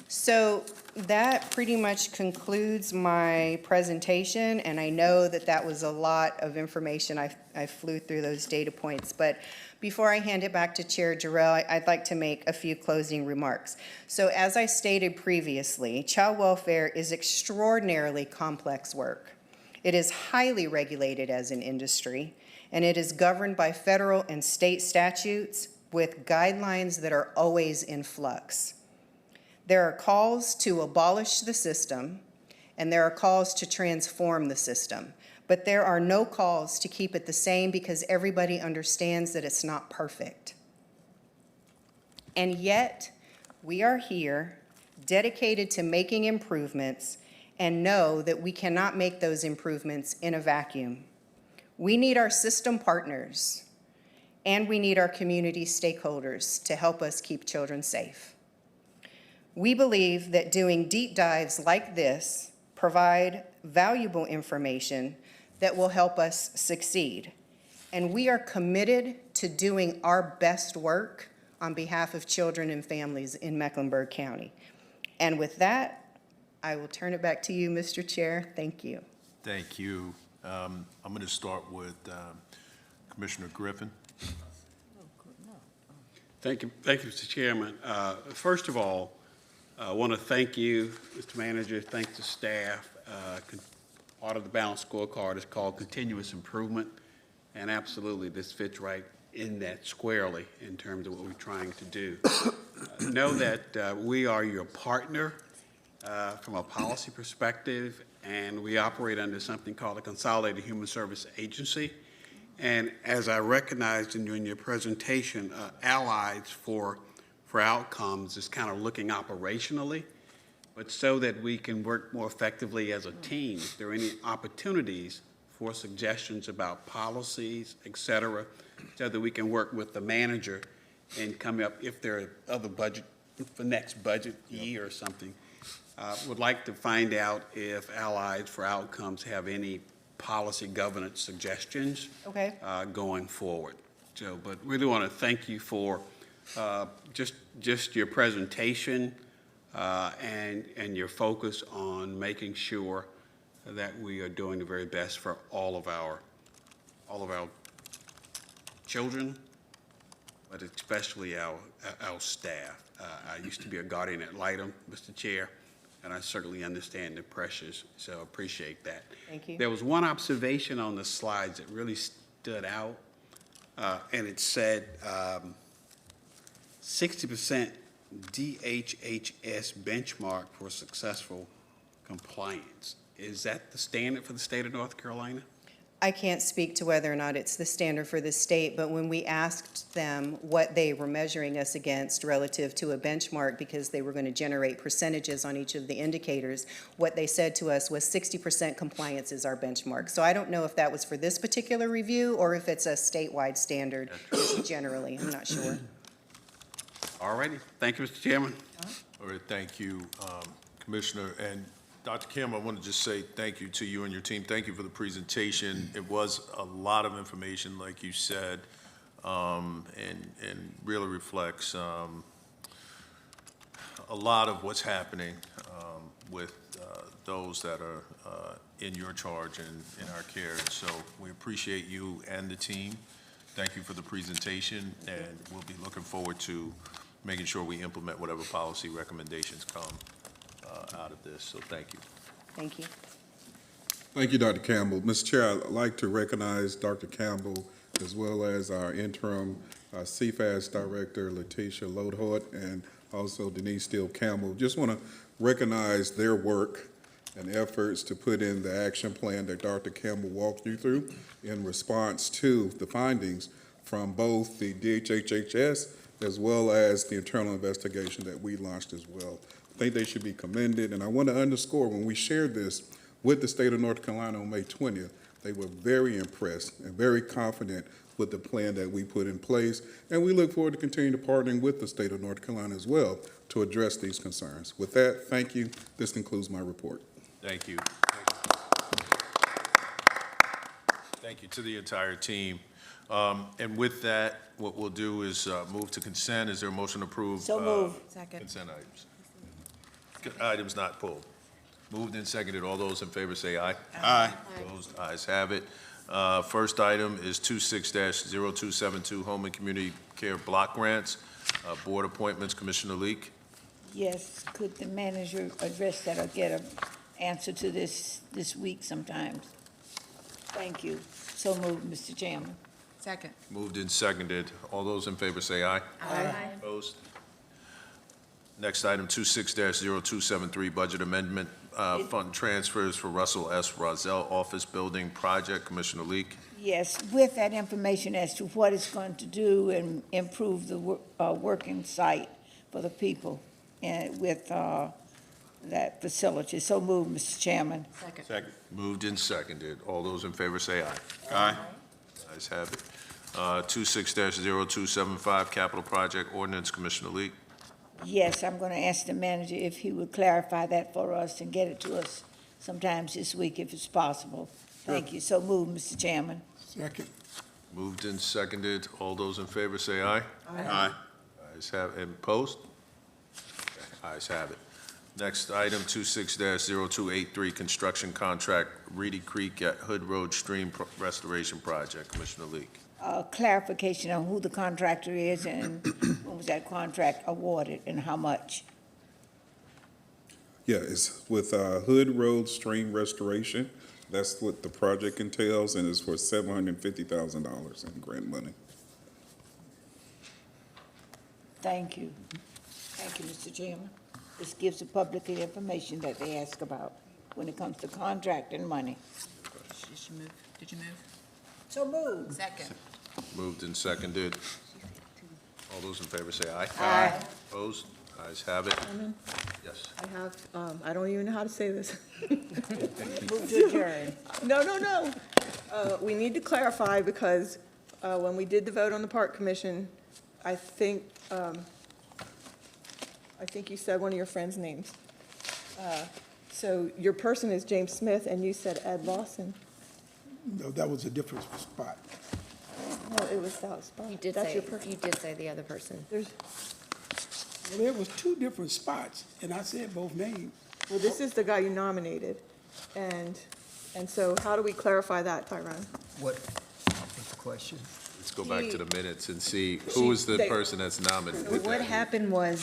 So that pretty much concludes my presentation, and I know that that was a lot of information. I flew through those data points, but before I hand it back to Chair Jarrell, I'd like to make a few closing remarks. So as I stated previously, child welfare is extraordinarily complex work. It is highly regulated as an industry, and it is governed by federal and state statutes with guidelines that are always in flux. There are calls to abolish the system, and there are calls to transform the system. But there are no calls to keep it the same because everybody understands that it's not perfect. And yet, we are here, dedicated to making improvements, and know that we cannot make those improvements in a vacuum. We need our system partners, and we need our community stakeholders to help us keep children safe. We believe that doing deep dives like this provide valuable information that will help us succeed. And we are committed to doing our best work on behalf of children and families in Mecklenburg County. And with that, I will turn it back to you, Mr. Chair. Thank you. Thank you. I'm going to start with Commissioner Griffin. Thank you, Mr. Chairman. First of all, I want to thank you, Mr. Manager, thank the staff. Part of the balanced scorecard is called continuous improvement, and absolutely this fits right in that squarely in terms of what we're trying to do. Know that we are your partner from a policy perspective, and we operate under something called a Consolidated Human Service Agency, And as I recognized in your presentation, Allies for Outcomes is kind of looking operationally, but so that we can work more effectively as a team. If there are any opportunities for suggestions about policies, et cetera, so that we can work with the manager and come up, if there are other budget, for next budget year or something. Would like to find out if Allies for Outcomes have any policy governance suggestions Okay. going forward. So, but really want to thank you for just your presentation and your focus on making sure that we are doing the very best for all of our children, but especially our staff. I used to be a guardian ad litem, Mr. Chair, and I certainly understand the pressures, so appreciate that. Thank you. There was one observation on the slides that really stood out, and it said 60% DHHS benchmark for successful compliance. Is that the standard for the state of North Carolina? I can't speak to whether or not it's the standard for the state, but when we asked them what they were measuring us against relative to a benchmark, because they were going to generate percentages on each of the indicators, what they said to us was 60% compliance is our benchmark. So I don't know if that was for this particular review or if it's a statewide standard generally. I'm not sure. All righty. Thank you, Mr. Chairman. All right, thank you, Commissioner. And Dr. Kim, I want to just say thank you to you and your team. Thank you for the presentation. It was a lot of information, like you said, and really reflects a lot of what's happening with those that are in your charge and in our care. So we appreciate you and the team. Thank you for the presentation, and we'll be looking forward to making sure we implement whatever policy recommendations come out of this. So thank you. Thank you. Thank you, Dr. Campbell. Mr. Chair, I'd like to recognize Dr. Campbell as well as our interim CFAS Director, Letitia Lodhort, and also Denise Steele Campbell. Just want to recognize their work and efforts to put in the action plan that Dr. Campbell walked you through in response to the findings from both the DHHS as well as the internal investigation that we launched as well. I think they should be commended, and I want to underscore, when we shared this with the state of North Carolina on May 20th, they were very impressed and very confident with the plan that we put in place, and we look forward to continuing to partnering with the state of North Carolina as well to address these concerns. With that, thank you. This concludes my report. Thank you. Thank you to the entire team. And with that, what we'll do is move to consent. Is there a motion to approve? So moved. Second. Consent items. Items not pulled. Moved and seconded. All those in favor say aye. Aye. Opposed? Ayes have it. First item is 26-0272 Home and Community Care Block Grants. Board appointments, Commissioner Leek. Yes, could the manager address that or get an answer to this week sometimes? Thank you. So moved, Mr. Chairman. Second. Moved and seconded. All those in favor say aye. Aye. Opposed? Next item, 26-0273, Budget Amendment, Fund Transfers for Russell S. Rozelle Office Building Project. Commissioner Leek. Yes, with that information as to what it's going to do and improve the working site for the people and with that facility. So moved, Mr. Chairman. Second. Second. Moved and seconded. All those in favor say aye. Aye. Ayes have it. 26-0275, Capital Project Ordinance. Commissioner Leek. Yes, I'm going to ask the manager if he would clarify that for us and get it to us sometimes this week if it's possible. Thank you. So moved, Mr. Chairman. Second. Moved and seconded. All those in favor say aye. Aye. Ayes have, and opposed? Okay, ayes have it. Next item, 26-0283, Construction Contract, Reedy Creek at Hood Road Stream Restoration Project. Commissioner Leek. Clarification on who the contractor is and when was that contract awarded and how much? Yeah, it's with Hood Road Stream Restoration. That's what the project entails, and it's for $750,000 in grant money. Thank you. Thank you, Mr. Chairman. This gives the public the information that they ask about when it comes to contract and money. Did you move? So moved. Second. Moved and seconded. All those in favor say aye. Aye. Opposed? Ayes have it. Yes. I have, I don't even know how to say this. Move to adjourn. No. We need to clarify because when we did the vote on the Park Commission, I think you said one of your friends' names. So your person is James Smith, and you said Ed Lawson. No, that was a different spot. No, it was that spot. You did That's say, your person. you did say the other person. There's, Well, there was two different spots, and I said both names. well, this is the guy you nominated. And so how do we clarify that, Tyrone? What's the question? Let's go back to the minutes and see who is the person that's nominated. What happened was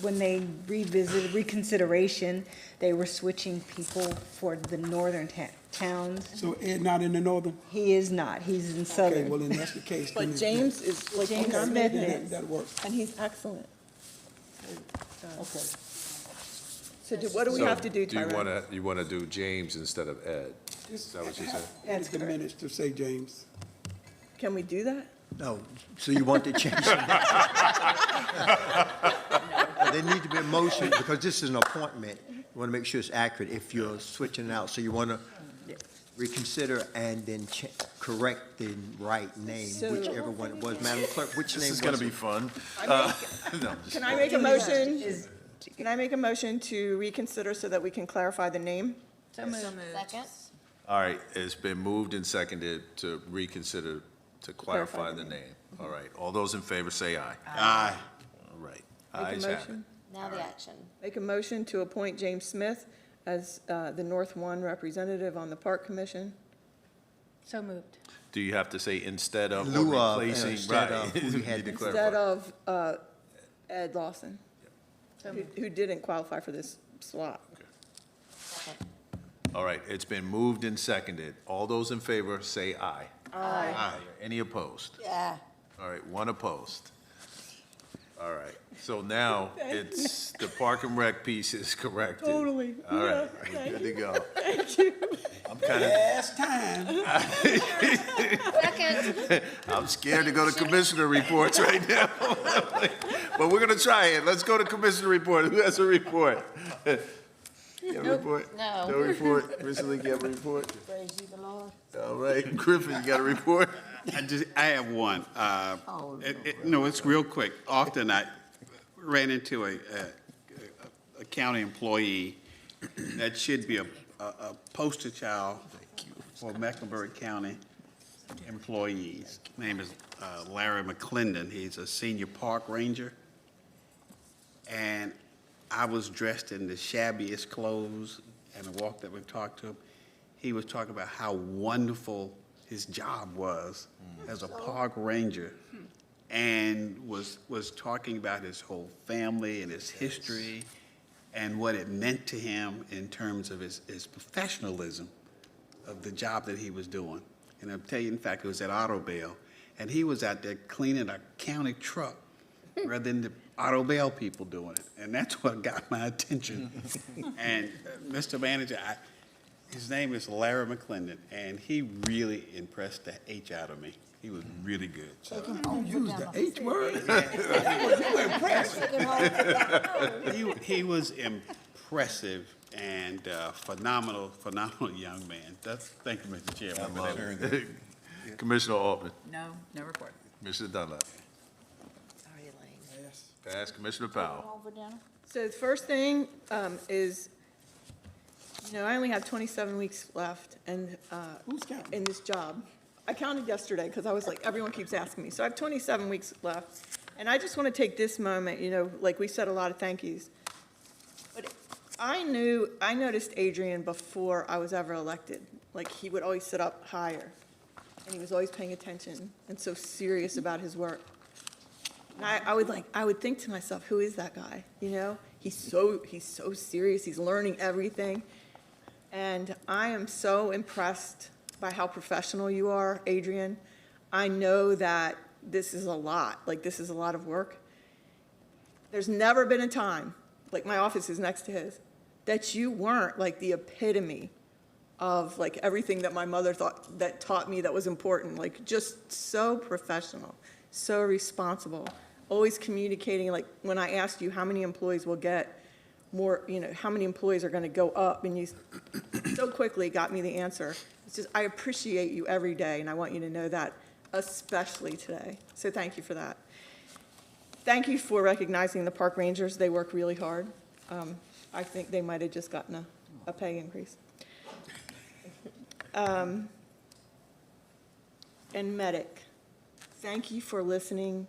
when they revisited reconsideration, they were switching people for the northern towns. So Ed not in the northern? He is not. He's in Okay, southern. well, then that's the case. then But it's- James is, like, James nominated, Smith is. That'll work. and he's excellent. Okay. So what do we have to do, Do you Tyrone? want to do James instead of Ed? Is that what you said? Edit the minutes to say James. Can we do that? No, so you want to change it? There need to be a motion, because this is an appointment. You want to make sure it's accurate if you're switching out. So you want to reconsider and then correct the right name, So- whichever one it was. Madam Clerk, which name This was is going it? to be fun. Can I make a motion? Can I make a motion to reconsider so that we can clarify the name? Second? All right, it's been moved and seconded to reconsider, to clarify the name. All right, all those in favor say aye. Aye. All right, Make a ayes have it. motion. Now the action. Make a motion to appoint James Smith as the North One representative on the Park Commission. So moved. Do you have to say instead of In or lieu of, replacing? instead Right. of who you had Need to before. clarify. Instead of Ed Lawson, who didn't qualify for this slot. All right, it's been moved and seconded. All those in favor say aye. Aye. Any opposed? Yeah. All right, one opposed. All right, so now it's, the Park and Rec piece is corrected. Totally. All right, Yeah, we're good to go. Thank you. I'm kind of, Last time. Second. I'm scared to go to commissioner reports right now. But we're gonna try it. Let's go to commissioner report. Who has a report? You have a report? No. No report? Commissioner Leak, you have a report? Praise ye the Lord. All right, Griffin, you got a report? I have one. No, it's real quick. Often I ran into a county employee that should be a poster child for Mecklenburg County employees. His name is Larry McClendon. He's a senior park ranger. And I was dressed in the shabbiest clothes, and I walked up and talked to him. He was talking about how wonderful his job was as a park ranger, and was talking about his whole family and his history and what it meant to him in terms of his professionalism of the job that he was doing. And I'll tell you, in fact, it was at Auto Bell, and he was out there cleaning a county truck rather than the Auto Bell people doing it. And that's what got my attention. And Mr. Manager, his name is Larry McClendon, and he really impressed the H out of me. He was really good. So, Don't use the H word. You impressed. he was impressive and phenomenal young man. Thank you, Mr. Chairman. Commissioner Altman, No, no report. Commissioner Dunlap, Sorry, Elaine. pass, Commissioner Powell. So the first thing is, I only have 27 weeks left and Who's counting? in this job. I counted yesterday because I was like, everyone keeps asking me. So I have 27 weeks left. And I just want to take this moment, like we said a lot of thank yous. But I noticed Adrian before I was ever elected. Like, he would always sit up higher, and he was always paying attention and so serious about his work. And I would think to myself, who is that guy? He's so serious. He's learning everything. And I am so impressed by how professional you are, Adrian. I know that this is a lot. Like, this is a lot of work. There's never been a time, like my office is next to his, that you weren't like the epitome of like everything that my mother that taught me that was important, like just so professional, so responsible, always communicating, like when I asked you how many employees will get more, how many employees are going to go up, and you so quickly got me the answer. It's just, I appreciate you every day, and I want you to know that, especially today. So thank you for that. Thank you for recognizing the park rangers. They work really hard. I think they might have just gotten a pay increase. And Medic, thank you for listening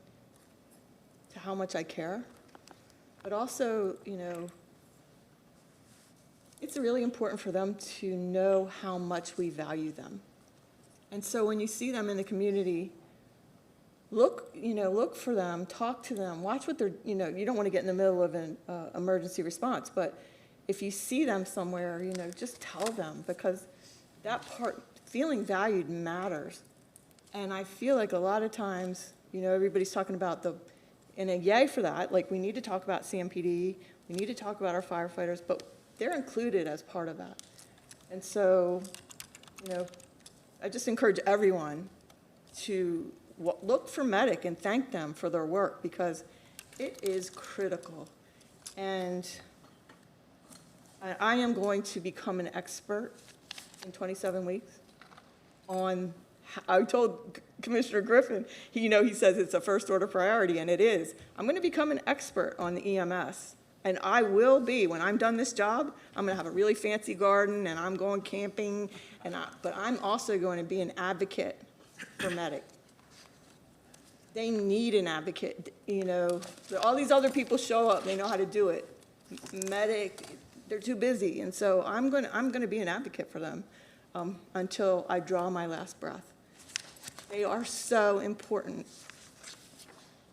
to how much I care, but also, it's really important for them to know how much we value them. And so when you see them in the community, look for them, talk to them, watch what they're, you don't want to get in the middle of an emergency response, but if you see them somewhere, just tell them, because that part, feeling valued, matters. And I feel like a lot of times, everybody's talking about and a yay for that, like we need to talk about CMPD, we need to talk about our firefighters, but they're included as part of that. And so, I just encourage everyone to look for Medic and thank them for their work, because it is critical. And I am going to become an expert in 27 weeks on, I told Commissioner Griffin, he says it's a first order priority, and it is. I'm going to become an expert on the EMS. And I will be, when I'm done this job, I'm going to have a really fancy garden, and I'm going camping, but I'm also going to be an advocate for Medic. They need an advocate, all these other people show up, they know how to do it. Medic, they're too busy, and so I'm going to be an advocate for them until I draw my last breath. They are so important.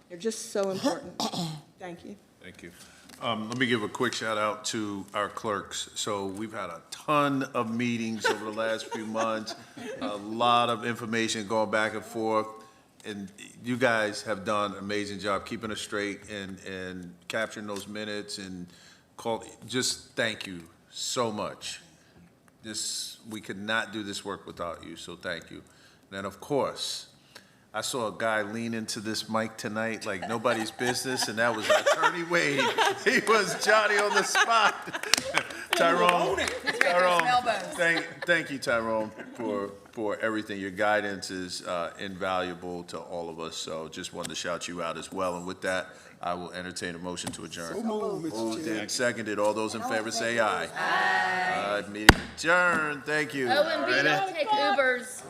They're just so important. Thank you. Thank you. Let me give a quick shout out to our clerks. So we've had a ton of meetings over the last few months, a lot of information going back and forth, and you guys have done an amazing job keeping us straight and capturing those minutes and just thank you so much. We could not do this work without you, so thank you. And then, of course, I saw a guy lean into this mic tonight like nobody's business, and that was Attorney Wade. He was Johnny on the spot. Tyrone, thank you, Tyrone, for everything. Your guidance is invaluable to all of us, so just wanted to shout you out as well. And with that, I will entertain a motion to adjourn. So moved, Mr. Moved Chair. and seconded. All those in favor say aye. Aye. Meeting adjourned. Thank you. OMB, don't take Ubers.